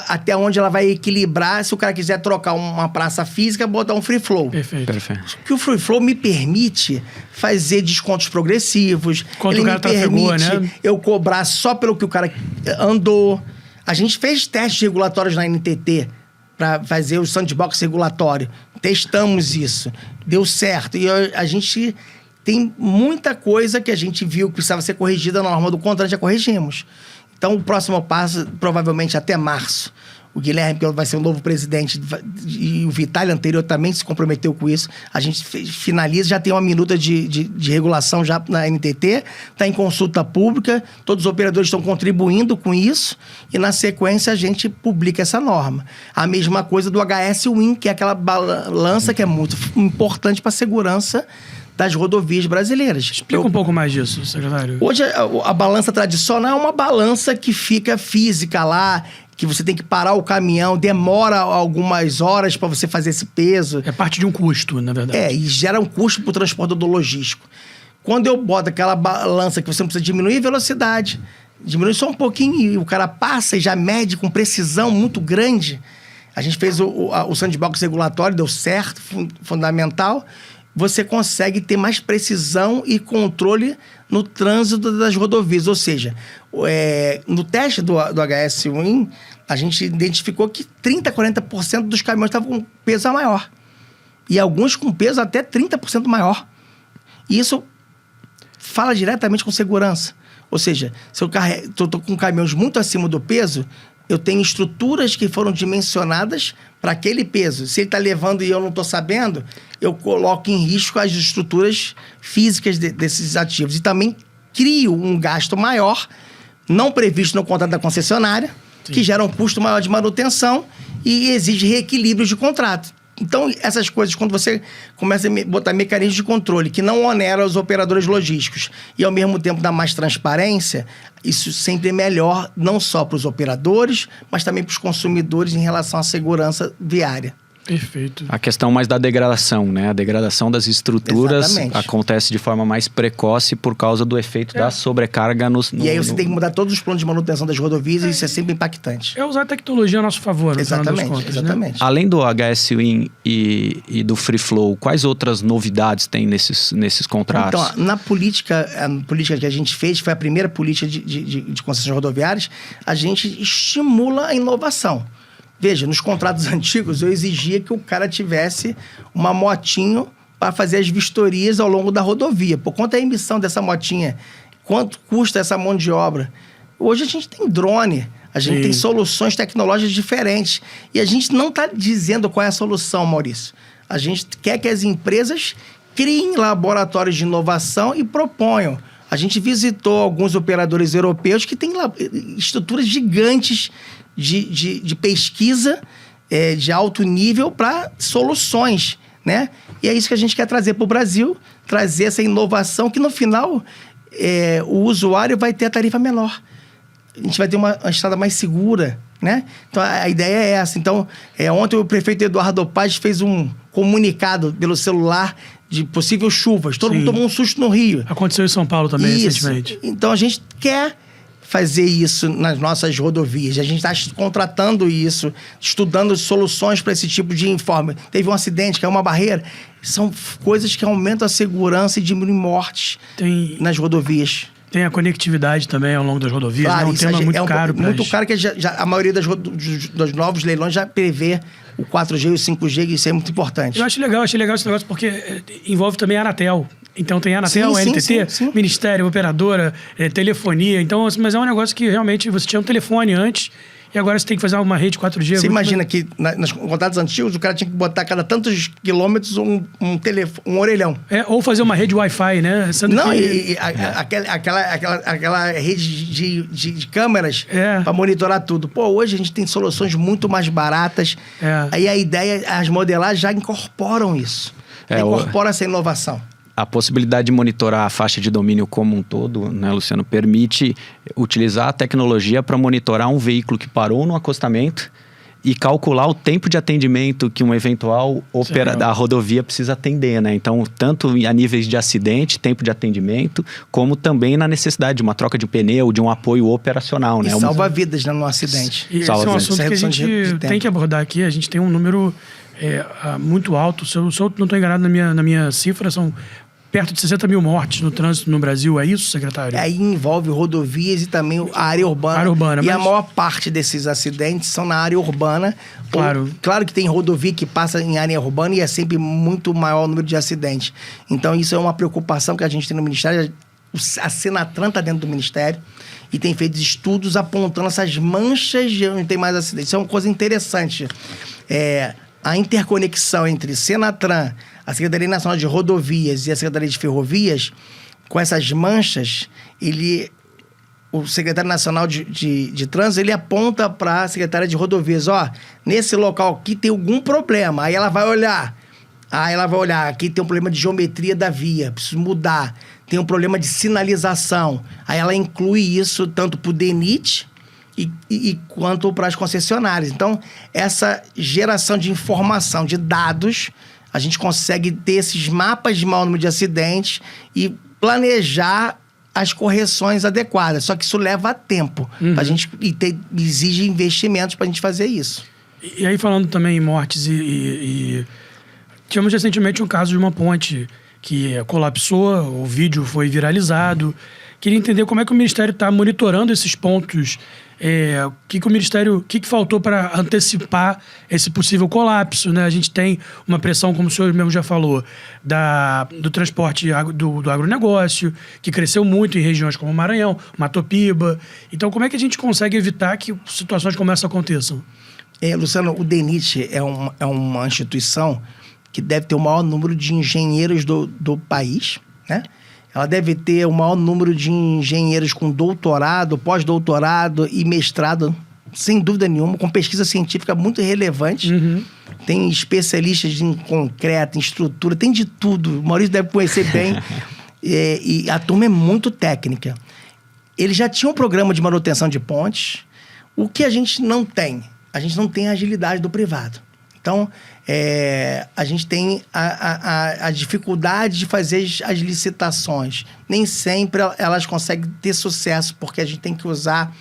Até onde ela vai equilibrar, se o cara quiser trocar uma praça física, botar um free flow. Perfeito. Que o free flow me permite fazer descontos progressivos. Quando o cara trafegou, né? Eu cobrar só pelo que o cara andou. A gente fez testes regulatórios na NTT para fazer o sandbox regulatório. Testamos isso. Deu certo. E a gente tem muita coisa que a gente viu que precisava ser corrigida na norma do contrato, já corrigimos. Então, o próximo passo, provavelmente até março, o Guilherme, que vai ser o novo presidente, e o Vitale anterior também se comprometeu com isso, a gente finaliza, já tem uma minuta de regulação já na NTT, está em consulta pública, todos os operadores estão contribuindo com isso, e na sequência a gente publica essa norma. A mesma coisa do HS Win, que é aquela balança que é muito importante para a segurança das rodovias brasileiras. Explica um pouco mais disso, secretário. Hoje, a balança tradicional é uma balança que fica física lá, que você tem que parar o caminhão, demora algumas horas para você fazer esse peso. É parte de um custo, na verdade. E gera um custo para o transportador logístico. Quando eu boto aquela balança que você não precisa diminuir a velocidade, diminui só um pouquinho e o cara passa e já mede com precisão muito grande. A gente fez o sandbox regulatório, deu certo, fundamental. Você consegue ter mais precisão e controle no trânsito das rodovias. Ou seja, no teste do HS-WIN, a gente identificou que 30% a 40% dos caminhões estavam com peso maior. E alguns com peso até 30% maior. E isso fala diretamente com segurança. Ou seja, se eu estou com caminhões muito acima do peso, eu tenho estruturas que foram dimensionadas para aquele peso. Se ele está levando e eu não estou sabendo, eu coloco em risco as estruturas físicas desses ativos. E também crio um gasto maior, não previsto no contrato da concessionária, Sim. que gera um custo maior de manutenção e exige reequilíbrios de contrato. Então, essas coisas, quando você começa a botar mecanismos de controle que não onera os operadores logísticos e, ao mesmo tempo, dá mais transparência, isso sempre é melhor, não só para os operadores, mas também para os consumidores em relação à segurança viária. Perfeito. A questão mais da degradação, né? A degradação das estruturas Exatamente. acontece de forma mais precoce por causa do efeito da sobrecarga E aí você tem que mudar todos os planos de manutenção das rodovias e isso é sempre impactante. É usar a tecnologia a nosso favor, no final das Exatamente, contas, exatamente. Né? Além do HS-WIN e do Free Flow, quais outras novidades tem nesses contratos? Então, a política que a gente fez, foi a primeira política de concessões rodoviárias, a gente estimula a inovação. Veja, nos contratos antigos eu exigia que o cara tivesse uma motinho para fazer as vistorias ao longo da rodovia. Por conta da emissão dessa motinha, quanto custa essa mão de obra? Hoje a gente tem drone, a gente tem soluções tecnológicas diferentes. E a gente não está dizendo qual é a solução, Maurício. A gente quer que as empresas criem laboratórios de inovação e proponham. A gente visitou alguns operadores europeus que têm estruturas gigantes de pesquisa de alto nível para soluções, né? E é isso que a gente quer trazer para o Brasil, trazer essa inovação que, no final, o usuário vai ter a tarifa menor. A gente vai ter uma estrada mais segura, né? Então, a ideia é essa. Então, ontem o prefeito Eduardo Paz fez um comunicado pelo celular de possíveis chuvas. Todo mundo tomou um susto no Rio. Aconteceu em São Paulo também, recentemente. Então, a gente quer fazer isso nas nossas rodovias. A gente está contratando isso, estudando soluções para esse tipo de informe. Teve um acidente, caiu uma barreira. São coisas que aumentam a segurança e diminuem mortes nas rodovias. Tem a conectividade também ao longo das rodovias, claro, né? Um tema muito caro. Muito caro, que a maioria dos novos leilões já prevê o 4G e o 5G, e isso é muito importante. Eu achei legal esse negócio, porque envolve também a Anatel. Então tem a Anatel, sim, NTT, sim. Ministério, operadora, telefonia. Então, mas é um negócio que realmente você tinha um telefone antes e agora você tem que fazer uma rede 4G. Você imagina que nos contratos antigos o cara tinha que botar a cada tantos quilômetros um orelhão. Ou fazer uma rede Wi-Fi, né? Aquela rede de câmeras para monitorar tudo. Pô, hoje a gente tem soluções muito mais baratas. Aí a ideia, as modelagens já incorporam isso. Incorpora essa inovação. A possibilidade de monitorar a faixa de domínio como um todo, né, Luciano, permite utilizar a tecnologia para monitorar um veículo que parou no acostamento e calcular o tempo de atendimento que um eventual da rodovia precisa atender, né? Então, tanto a níveis de acidente, tempo de atendimento, como também na necessidade de uma troca de pneu, de um apoio operacional, né? E salva vidas, né, no acidente. E esse é um assunto que a gente tem que abordar aqui. A gente tem um número muito alto. Se eu não estou enganado na minha cifra, são perto de 60 mil mortes no trânsito no Brasil. É isso, secretário? Aí envolve rodovias e também a área urbana. E a maior parte desses acidentes são na área urbana. Claro que tem rodovia que passa em área urbana e é sempre muito maior o número de acidentes. Então, isso é uma preocupação que a gente tem no Ministério. A Senatran está dentro do Ministério e tem feito estudos apontando essas manchas de onde tem mais acidentes. Isso é uma coisa interessante. A interconexão entre Senatran, a Secretaria Nacional de Rodovias e a Secretaria de Ferrovias, com essas manchas, o Secretário Nacional de Trânsito, ele aponta para a Secretaria de Rodovias, nesse local aqui tem algum problema. Aí ela vai olhar, Aí ela vai olhar, aqui tem um problema de geometria da via, preciso mudar. Tem um problema de sinalização. Aí ela inclui isso tanto para o DENIT quanto para as concessionárias. Então, essa geração de informação, de dados, a gente consegue ter esses mapas de maior número de acidentes e planejar as correções adequadas. Só que isso leva tempo. Pra gente, exige investimentos para a gente fazer isso. E aí, falando também em mortes tivemos recentemente um caso de uma ponte que colapsou, o vídeo foi viralizado. Queria entender como é que o Ministério está monitorando esses pontos. O que faltou para antecipar esse possível colapso, né? A gente tem uma pressão, como o senhor mesmo já falou, do transporte do agronegócio, que cresceu muito em regiões como Maranhão, Matopiba. Então, como é que a gente consegue evitar que situações como essa aconteçam? Luciano, o DENIT é uma instituição que deve ter o maior número de engenheiros do país, né? Ela deve ter o maior número de engenheiros com doutorado, pós-doutorado e mestrado, sem dúvida nenhuma, com pesquisa científica muito relevante. Tem especialistas em concreto, em estrutura, tem de tudo. O Maurício deve conhecer bem. E a turma é muito técnica. Ele já tinha um programa de manutenção de pontes. O que a gente não tem? A gente não tem a agilidade do privado. Então, a gente tem a dificuldade de fazer as licitações. Nem sempre elas conseguem ter sucesso, porque a gente tem que usar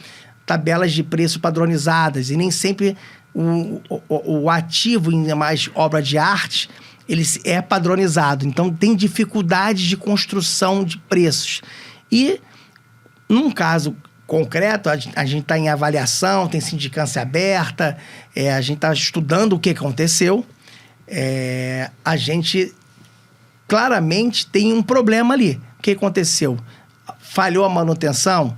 tabelas de preço padronizadas. E nem sempre o ativo, ainda mais obra de arte, ele é padronizado. Então, tem dificuldade de construção de preços. E, num caso concreto, a gente está em avaliação, tem sindicância aberta, a gente está estudando o que aconteceu. A gente claramente tem um problema ali. O que aconteceu? Falhou a manutenção?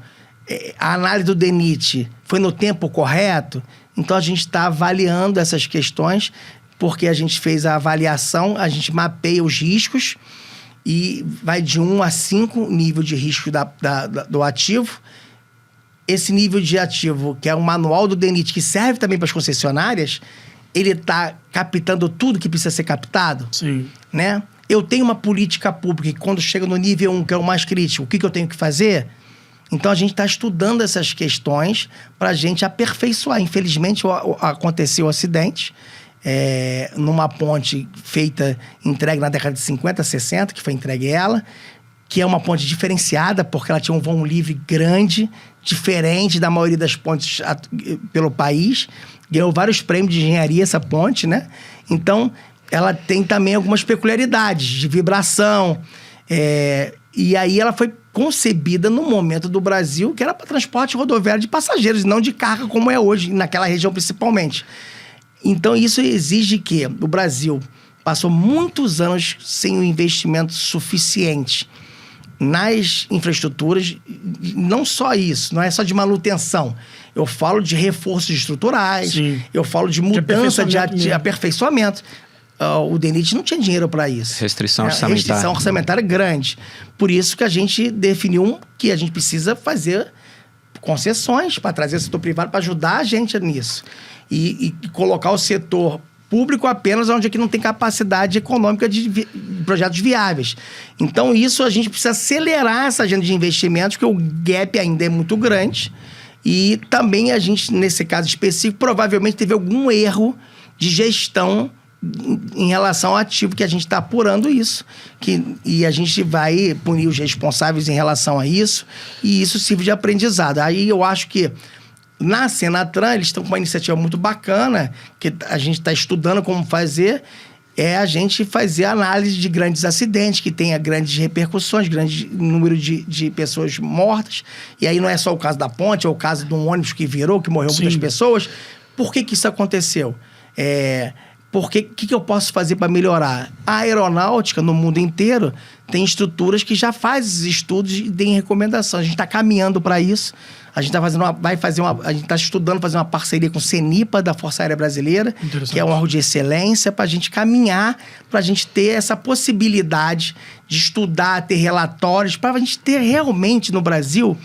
A análise do DENIT foi no tempo correto? Então, a gente está avaliando essas questões, porque a gente fez a avaliação, a gente mapeia os riscos e vai de 1 a 5 nível de risco do ativo. Esse nível de ativo, que é o manual do DENIT, que serve também para as concessionárias, ele está captando tudo que precisa ser captado? Sim. Né? Eu tenho uma política pública que, quando chega no nível 1, que é o mais crítico, o que eu tenho que fazer? Então, a gente está estudando essas questões para a gente aperfeiçoar. Infelizmente, aconteceu um acidente numa ponte entregue na década de 50, 60, que foi entregue ela, que é uma ponte diferenciada, porque ela tinha um vão livre grande, diferente da maioria das pontes pelo país. Ganhou vários prêmios de engenharia essa ponte, né? Então, ela tem também algumas peculiaridades de vibração. E aí ela foi concebida no momento do Brasil que era para transporte rodoviário de passageiros, não de carga como é hoje, naquela região principalmente. Então, isso exige que o Brasil passou muitos anos sem um investimento suficiente nas infraestruturas. Não só isso, não é só de manutenção. Eu falo de reforços estruturais, Sim. Eu falo de mudança, de aperfeiçoamento. O DENIT não tinha dinheiro para isso. Restrição orçamentária. Restrição orçamentária grande. Por isso que a gente definiu que a gente precisa fazer concessões para trazer o setor privado para ajudar a gente nisso. E colocar o setor público apenas onde aqui não tem capacidade econômica de projetos viáveis. Então, isso a gente precisa acelerar essa agenda de investimentos, porque o gap ainda é muito grande. E também a gente, nesse caso específico, provavelmente teve algum erro de gestão em relação ao ativo, que a gente está apurando isso. E a gente vai punir os responsáveis em relação a isso. E isso sirve de aprendizado. Aí eu acho que na Senatran, eles estão com uma iniciativa muito bacana, que a gente está estudando como fazer, a gente fazer análise de grandes acidentes, que tenha grandes repercussões, grande número de pessoas mortas. E aí não é só o caso da ponte, é o caso de um ônibus que virou, que morreu muitas pessoas. Por que isso aconteceu? O que eu posso fazer para melhorar? A aeronáutica, no mundo inteiro, tem estruturas que já fazem estudos e têm recomendações. A gente está caminhando para isso. A gente está estudando fazer uma parceria com o CENIPA, da Força Aérea Brasileira, que é um órgão de excelência, para a gente caminhar, para a gente ter essa possibilidade de estudar, ter relatórios, para a gente ter realmente no Brasil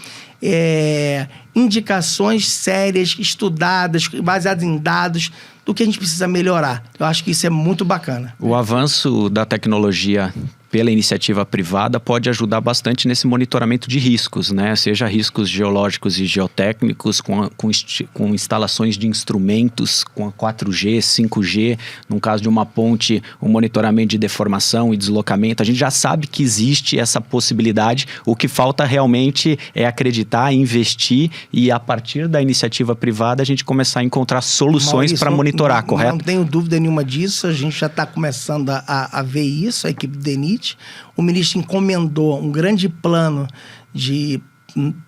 indicações sérias, estudadas, baseadas em dados, do que a gente precisa melhorar. Eu acho que isso é muito bacana. O avanço da tecnologia pela iniciativa privada pode ajudar bastante nesse monitoramento de riscos, né? Seja riscos geológicos e geotécnicos, com instalações de instrumentos, com a 4G, 5G, no caso de uma ponte, o monitoramento de deformação e deslocamento. A gente já sabe que existe essa possibilidade, o que falta realmente é acreditar, investir e a partir da iniciativa privada a gente começar a encontrar soluções para monitorar, correto? Não tenho dúvida nenhuma disso, a gente já está começando a ver isso, a equipe do DENIT. O ministro encomendou um grande plano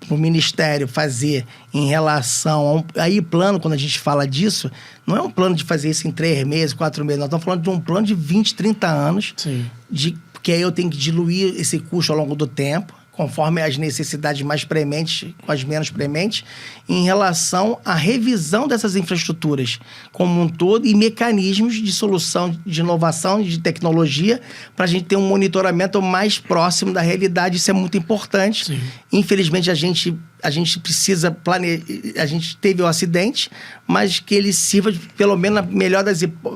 para o Ministério fazer em relação aí plano, quando a gente fala disso, não é um plano de fazer isso em 3 meses, 4 meses, nós estamos falando de um plano de 20, 30 anos, Sim. Porque aí eu tenho que diluir esse custo ao longo do tempo, conforme as necessidades mais prementes, com as menos prementes, em relação à revisão dessas infraestruturas como um todo e mecanismos de solução, de inovação, de tecnologia, para a gente ter um monitoramento mais próximo da realidade. Isso é muito importante. Sim. Infelizmente, a gente precisa planejar. A gente teve um acidente, mas que ele sirva, pelo menos,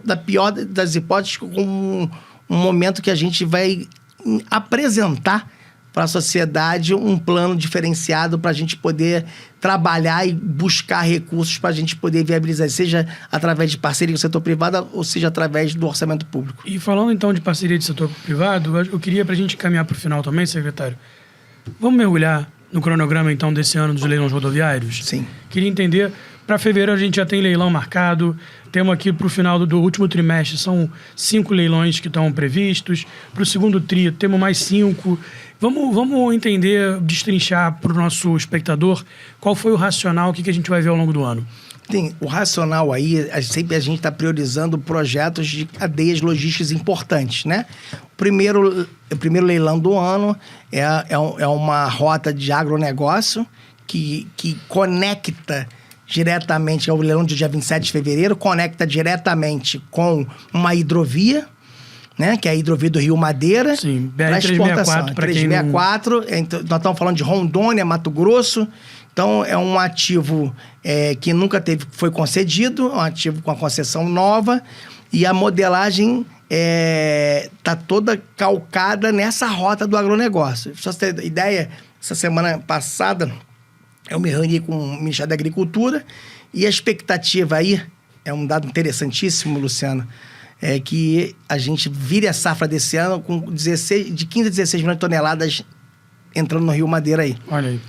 da pior das hipóteses, como um momento que a gente vai apresentar para a sociedade um plano diferenciado para a gente poder trabalhar e buscar recursos para a gente poder viabilizar, seja através de parceria com o setor privado ou seja através do orçamento público. E falando então de parceria de setor privado, eu queria, para a gente caminhar para o final também, secretário, vamos mergulhar no cronograma então desse ano dos leilões rodoviários? Sim. Queria entender, para fevereiro a gente já tem leilão marcado, temos aqui para o final do último trimestre, são 5 leilões que estão previstos, para o segundo tri temos mais 5. Vamos entender, destrinchar para o nosso espectador qual foi o racional, o que a gente vai ver ao longo do ano. Tem o racional aí, sempre a gente está priorizando projetos de cadeias logísticas importantes, né? O primeiro leilão do ano é uma rota de agronegócio que conecta diretamente, é o leilão do dia 27 de fevereiro, conecta diretamente com uma hidrovia, né, que é a hidrovia do Rio Madeira. Sim, BR-364, para quem não... 364, nós estamos falando de Rondônia, Mato Grosso. Então, é um ativo que nunca foi concedido, um ativo com a concessão nova, e a modelagem está toda calcada nessa rota do agronegócio. Pra você ter ideia, essa semana passada, eu me reuni com o Ministério da Agricultura, e a expectativa aí, é um dado interessantíssimo, Luciano, é que a gente vire a safra desse ano com de 15 a 16 milhões de toneladas entrando no Rio Madeira aí. Olha aí.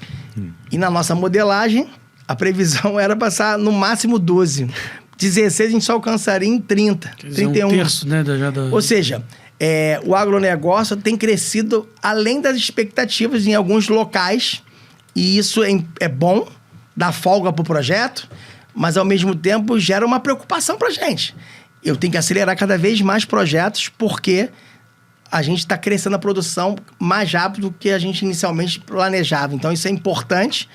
E na nossa modelagem, a previsão era passar no máximo 12. 16 a gente só alcançaria em 30, Quer dizer, 31. Um terço, né, Ou seja, o agronegócio tem crescido além das expectativas em alguns locais, e isso é bom, dá folga para o projeto, mas ao mesmo tempo gera uma preocupação para a gente. Eu tenho que acelerar cada vez mais projetos, porque a gente está crescendo a produção mais rápido do que a gente inicialmente planejava. Então, isso é importante.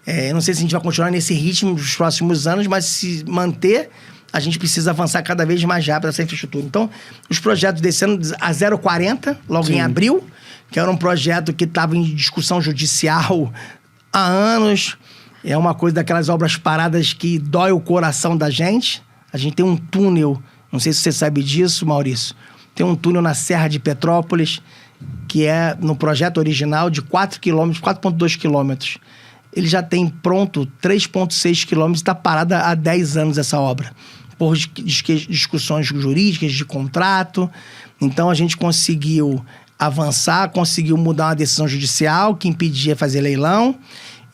Eu não sei se a gente vai continuar nesse ritmo nos próximos anos, mas se manter, a gente precisa avançar cada vez mais rápido essa infraestrutura. Então, os projetos desse ano, a 040, logo Sim. em abril, que era um projeto que estava em discussão judicial há anos. É uma coisa daquelas obras paradas que dói o coração da gente. A gente tem um túnel, não sei se você sabe disso, Maurício, tem um túnel na Serra de Petrópolis, que é no projeto original de 4 km, 4,2 quilômetros. Ele já tem pronto 3,6 quilômetros e está parada há 10 anos essa obra, por discussões jurídicas, de contrato. Então, a gente conseguiu avançar, conseguiu mudar uma decisão judicial que impedia fazer leilão,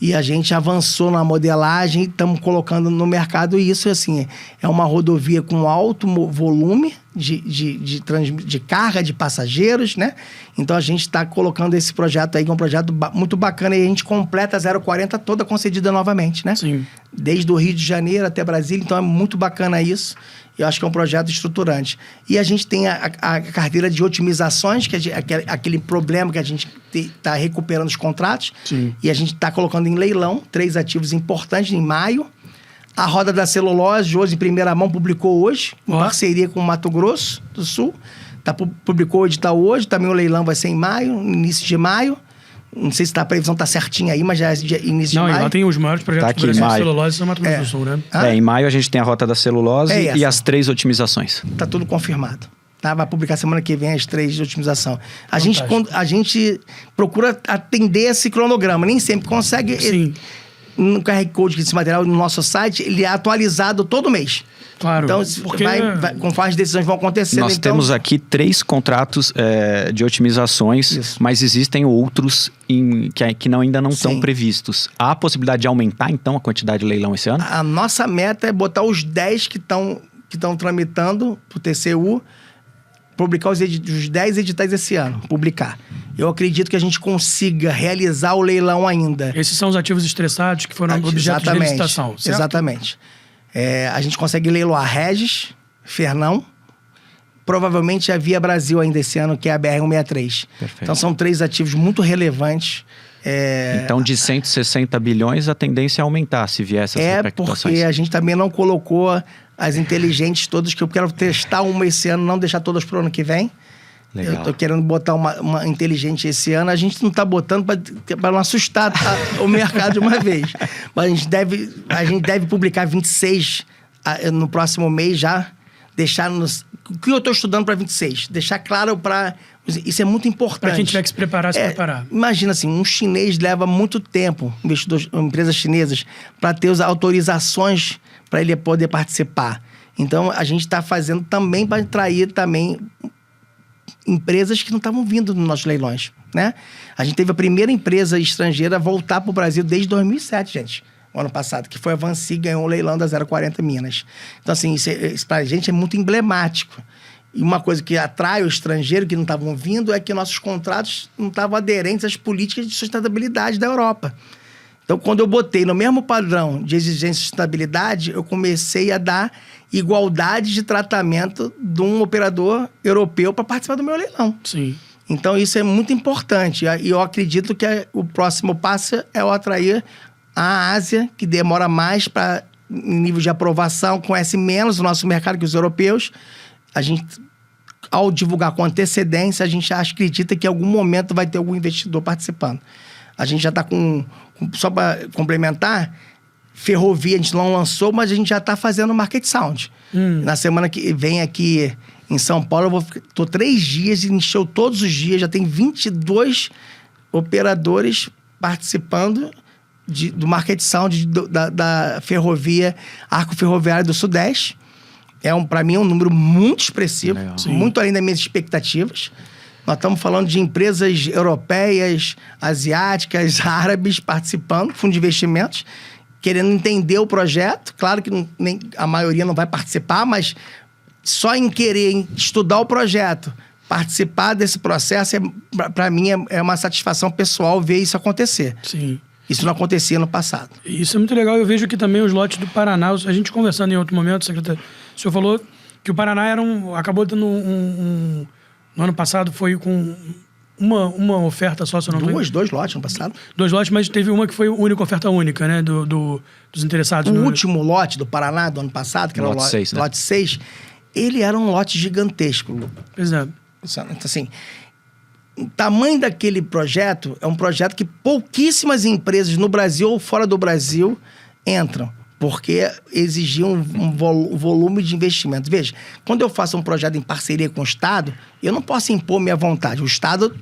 e a gente avançou na modelagem e estamos colocando no mercado isso. Assim, é uma rodovia com alto volume de carga de passageiros, né? Então, a gente está colocando esse projeto aí, que é um projeto muito bacana, e a gente completa a 040 toda concedida novamente, né? Sim. Desde o Rio de Janeiro até Brasília, então é muito bacana isso. Eu acho que é um projeto estruturante. E a gente tem a carteira de otimizações, que aquele problema que a gente está recuperando os contratos. Sim. E a gente está colocando em leilão 3 ativos importantes em maio. A Roda da Celulose, hoje em primeira mão, publicou hoje, em parceria com o Mato Grosso do Sul. Publicou o edital hoje, também o leilão vai ser em maio, início de maio. Não sei se a previsão está certinha aí, mas já é início Não, de e maio. lá tem os maiores projetos Tá do Brasil aqui, de maio. celulose são Mato Grosso do Sul, né? Em maio a gente tem a rota da celulose É e essa. as 3 otimizações. Tá tudo confirmado. Tá? Vai publicar semana que vem as 3 de otimização. A gente procura atender esse cronograma. Nem sempre consegue. Sim. No QR Code desse material no nosso site, ele é atualizado todo mês. Claro. Então, porque... conforme as decisões vão acontecendo... Nós temos aqui 3 contratos de otimizações, Isso. mas existem outros que ainda não estão Sim. previstos. Há a possibilidade de aumentar, então, a quantidade de leilão esse ano? A nossa meta é botar os 10 que estão tramitando pro TCU, publicar os 10 editais esse ano, publicar. Eu acredito que a gente consiga realizar o leilão ainda. Esses são os ativos estressados que foram objeto de licitação, certo? Exatamente. A gente consegue leiloar Regis, Fernão, provavelmente a Via Brasil ainda esse ano, que é a BR-163. Perfeito. Então são 3 ativos muito relevantes. Então, de 160 bilhões, a tendência é aumentar se vier essas repactuações. Porque a gente também não colocou as inteligentes todas, que eu quero testar uma esse ano, não deixar todas pro ano que vem. Legal. Eu tô querendo botar uma inteligente esse ano. A gente não tá botando para não assustar o mercado de uma vez. Mas a gente deve publicar 26 no próximo mês já. Deixar nos... O que eu estou estudando para 26? Deixar claro para... Isso é muito importante. Para quem tiver que se preparar, preparar. Imagina assim, um chinês leva muito tempo, empresas chinesas, para ter as autorizações para ele poder participar. Então, a gente está fazendo também para atrair também empresas que não estavam vindo nos nossos leilões, né? A gente teve a primeira empresa estrangeira a voltar para o Brasil desde 2007, gente. O ano passado, que foi a Vansi, ganhou o leilão da 040 Minas. Então, assim, isso para a gente é muito emblemático. E uma coisa que atrai o estrangeiro que não estavam vindo é que nossos contratos não estavam aderentes às políticas de sustentabilidade da Europa. Então, quando eu botei no mesmo padrão de exigência de sustentabilidade, eu comecei a dar igualdade de tratamento de um operador europeu para participar do meu leilão. Sim. Então, isso é muito importante. E eu acredito que o próximo passo é eu atrair a Ásia, que demora mais em nível de aprovação, conhece menos o nosso mercado que os europeus. A gente, ao divulgar com antecedência, a gente acredita que em algum momento vai ter algum investidor participando. A gente já está só para complementar, Ferrovia a gente não lançou, mas a gente já está fazendo Market Sound. Na semana que vem aqui em São Paulo, estou 3 dias e encheu todos os dias, já tem 22 operadores participando do Market Sound da Ferrovia, Arco Ferroviário do Sudeste. Para mim, é um número muito expressivo, muito além das minhas expectativas. Nós estamos falando de empresas europeias, asiáticas, árabes participando, fundo de investimentos, querendo entender o projeto. Claro que a maioria não vai participar, mas só em querer estudar o projeto, participar desse processo, para mim, é uma satisfação pessoal ver isso acontecer. Sim. Isso não acontecia no passado. Isso é muito legal. Eu vejo aqui também os lotes do Paraná. A gente conversando em outro momento, secretário, o senhor falou que o Paraná acabou tendo no ano passado foi com uma oferta só, se eu não me engano. 2 lotes no passado. 2 lotes, mas teve uma que foi a única oferta única, né? Dos interessados. O último lote do Paraná do ano passado, que era o lote 6, né? Lote 6, ele era um lote gigantesco, Lu. Pois é. Então, assim, o tamanho daquele projeto é um projeto que pouquíssimas empresas no Brasil ou fora do Brasil entram, porque exigiam um volume de investimento. Veja, quando eu faço um projeto em parceria com o Estado, eu não posso impor minha vontade. O Estado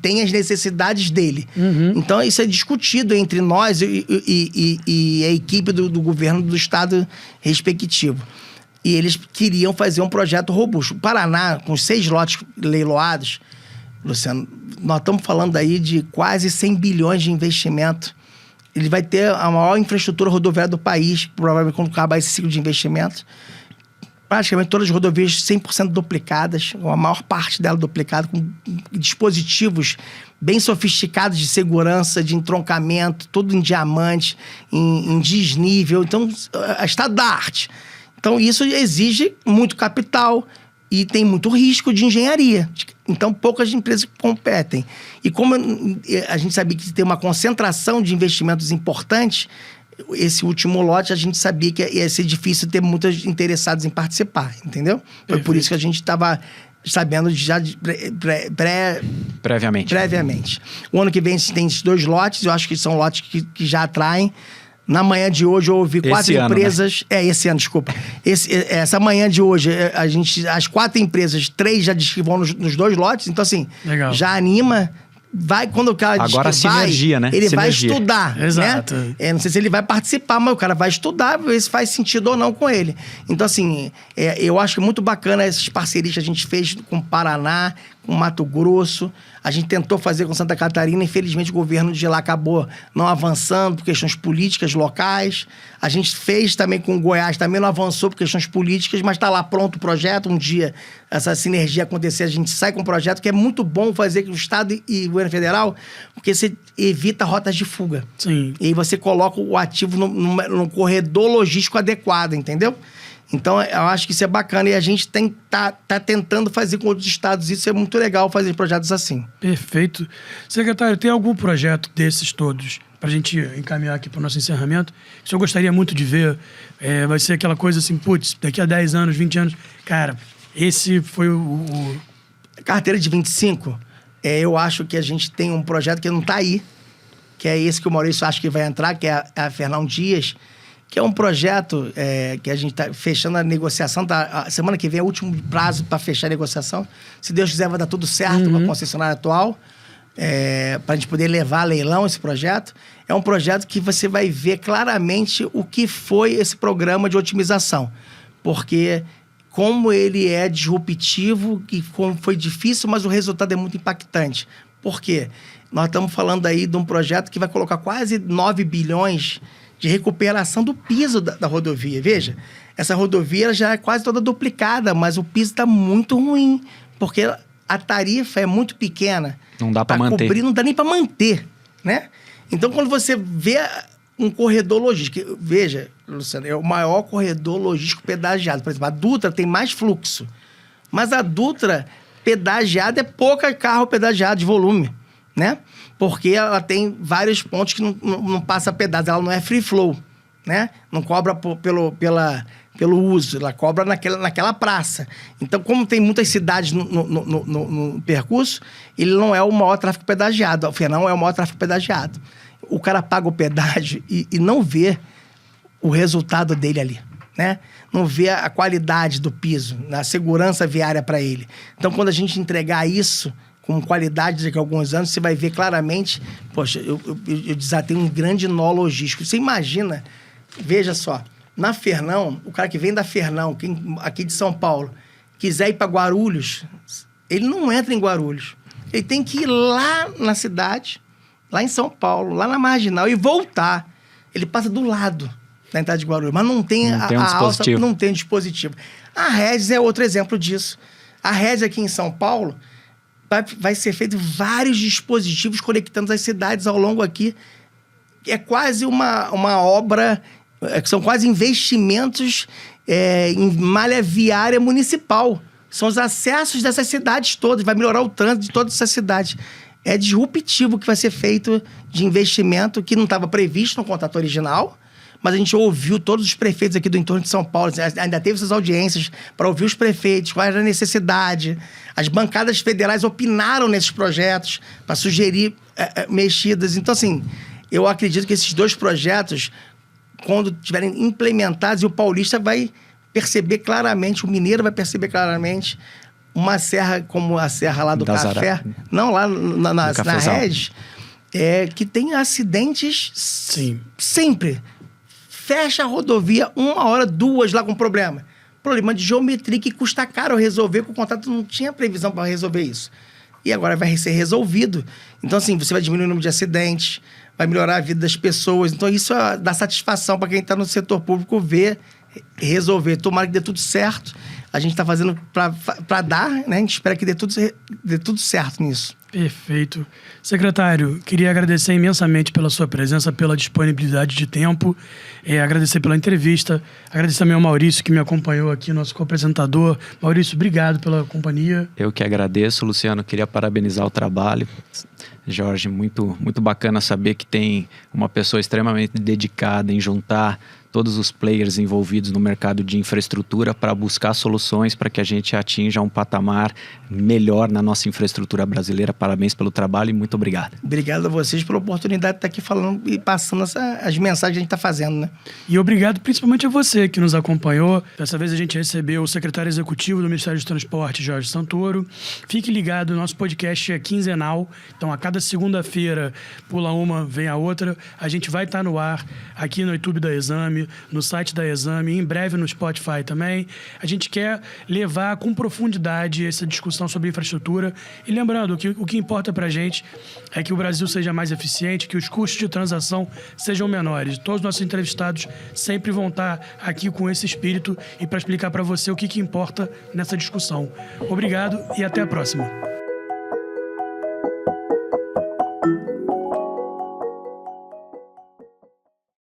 tem as necessidades dele. Então, isso é discutido entre nós e a equipe do governo do Estado respectivo. E eles queriam fazer um projeto robusto. O Paraná, com 6 lotes leiloados, Luciano, nós estamos falando aí de quase 100 bilhões de investimento. Ele vai ter a maior infraestrutura rodoviária do país, provavelmente quando acabar esse ciclo de investimentos. Praticamente todas as rodovias 100% duplicadas, ou a maior parte dela duplicada, com dispositivos bem sofisticados de segurança, de entroncamento, tudo em diamante, em desnível. Então, é estado da arte. Então, isso exige muito capital e tem muito risco de engenharia. Então, poucas empresas competem. E como a gente sabia que tem uma concentração de investimentos importantes, esse último lote a gente sabia que ia ser difícil ter muitos interessados em participar, entendeu? Foi por isso que a gente estava sabendo já previamente. O ano que vem tem esses 2 lotes, eu acho que são lotes que já atraem. Na manhã de hoje eu ouvi 4 empresas... Né? Esse ano, desculpa. Essa manhã de hoje, as 4 empresas, 3 já dizem que vão nos 2 lotes. Então, assim, legal. Já anima... Quando o cara agora diz que sinergia, né? Ele vai estudar, exato. Né? Não sei se ele vai participar, mas o cara vai estudar, ver se faz sentido ou não com ele. Então, assim, eu acho que é muito bacana essas parcerias que a gente fez com o Paraná, com Mato Grosso. A gente tentou fazer com Santa Catarina, infelizmente o governo de lá acabou não avançando por questões políticas locais. A gente fez também com o Goiás, também não avançou por questões políticas, mas está lá pronto o projeto. Um dia essa sinergia acontecer, a gente sai com um projeto que é muito bom fazer com o Estado e o governo federal, porque você evita rotas de fuga. Sim. E aí você coloca o ativo num corredor logístico adequado, entendeu? Então, eu acho que isso é bacana e a gente tá tentando fazer com outros estados. Isso é muito legal, fazer projetos assim. Perfeito. Secretário, tem algum projeto desses todos, para a gente encaminhar aqui para o nosso encerramento, que o senhor gostaria muito de ver? Vai ser aquela coisa assim, putz, daqui a 10 anos, 20 anos, cara, esse foi o... Carteira de 25, eu acho que a gente tem um projeto que não está aí, que é esse que o Maurício acha que vai entrar, que é a Fernão Dias, que é um projeto que a gente está fechando a negociação. A semana que vem é o último prazo para fechar a negociação. Se Deus quiser, vai dar tudo certo com a concessionária atual, para a gente poder levar a leilão esse projeto. É um projeto que você vai ver claramente o que foi esse programa de otimização. Porque como ele é disruptivo, e como foi difícil, mas o resultado é muito impactante. Por quê? Nós estamos falando aí de um projeto que vai colocar quase 9 bilhões de recuperação do piso da rodovia. Veja, essa rodovia já é quase toda duplicada, mas o piso está muito ruim, porque a tarifa é muito pequena. Não dá para manter. Cobrir, não dá nem para manter, né? Então, quando você vê um corredor logístico, veja, Luciano, é o maior corredor logístico pedagiado. Por exemplo, a Dutra tem mais fluxo, mas a Dutra pedagiada é pouca carro pedagiado de volume, né? Porque ela tem vários pontos que não passa pedágio, ela não é free flow, né? Não cobra pelo uso, ela cobra naquela praça. Então, como tem muitas cidades no percurso, ele não é o maior tráfego pedagiado, o Fernão é o maior tráfego pedagiado. O cara paga o pedágio e não vê o resultado dele ali, né? Não vê a qualidade do piso, a segurança viária para ele. Então, quando a gente entregar isso com qualidade daqui a alguns anos, você vai ver claramente... Poxa, eu desatei um grande nó logístico. Você imagina, veja só, na Fernão, o cara que vem da Fernão, aqui de São Paulo, quiser ir para Guarulhos, ele não entra em Guarulhos. Ele tem que ir lá na cidade, lá em São Paulo, lá na Marginal, e voltar. Ele passa do lado da entrada de Guarulhos, mas não tem a alça, não tem dispositivo. A Regis é outro exemplo disso. A Regis aqui em São Paulo... Vai ser feito vários dispositivos conectando as cidades ao longo aqui. É quase uma obra, são quase investimentos em malha viária municipal. São os acessos dessas cidades todas, vai melhorar o trânsito de todas essas cidades. É disruptivo que vai ser feito de investimento que não estava previsto no contrato original, mas a gente ouviu todos os prefeitos aqui do entorno de São Paulo, ainda teve essas audiências para ouvir os prefeitos, qual era a necessidade. As bancadas federais opinaram nesses projetos para sugerir mexidas. Então, assim, eu acredito que esses 2 projetos, quando estiverem implementados, e o paulista vai perceber claramente, o mineiro vai perceber claramente, uma serra como a serra lá do Café, não, lá na Regis, que tem acidentes sempre. Fecha a rodovia 1 hora, 2 lá com problema. Problema de geometria que custa caro resolver, porque o contrato não tinha previsão para resolver isso. E agora vai ser resolvido. Então, assim, você vai diminuir o número de acidentes, vai melhorar a vida das pessoas. Então, isso dá satisfação para quem está no setor público ver, resolver. Tomara que dê tudo certo. A gente está fazendo para dar, né? A gente espera que dê tudo certo nisso. Perfeito. Secretário, queria agradecer imensamente pela sua presença, pela disponibilidade de tempo, agradecer pela entrevista, agradecer também ao Maurício que me acompanhou aqui, nosso co-apresentador. Maurício, obrigado pela companhia. Eu que agradeço, Luciano, queria parabenizar o trabalho. Jorge, muito bacana saber que tem uma pessoa extremamente dedicada em juntar todos os players envolvidos no mercado de infraestrutura para buscar soluções para que a gente atinja um patamar melhor na nossa infraestrutura brasileira. Parabéns pelo trabalho e muito obrigado. Obrigado a vocês pela oportunidade de estar aqui falando e passando as mensagens que a gente está fazendo, né? E obrigado principalmente a você que nos acompanhou. Dessa vez a gente recebeu o secretário executivo do Ministério dos Transportes, Jorge Santoro. Fique ligado, o nosso podcast é quinzenal, então a cada segunda-feira pula uma, vem a outra. A gente vai estar no ar aqui no YouTube da Exame, no site da Exame, em breve no Spotify também. A gente quer levar com profundidade essa discussão sobre infraestrutura. E lembrando que o que importa para a gente é que o Brasil seja mais eficiente, que os custos de transação sejam menores. Todos os nossos entrevistados sempre vão estar aqui com esse espírito e para explicar para você o que importa nessa discussão. Obrigado e até a próxima.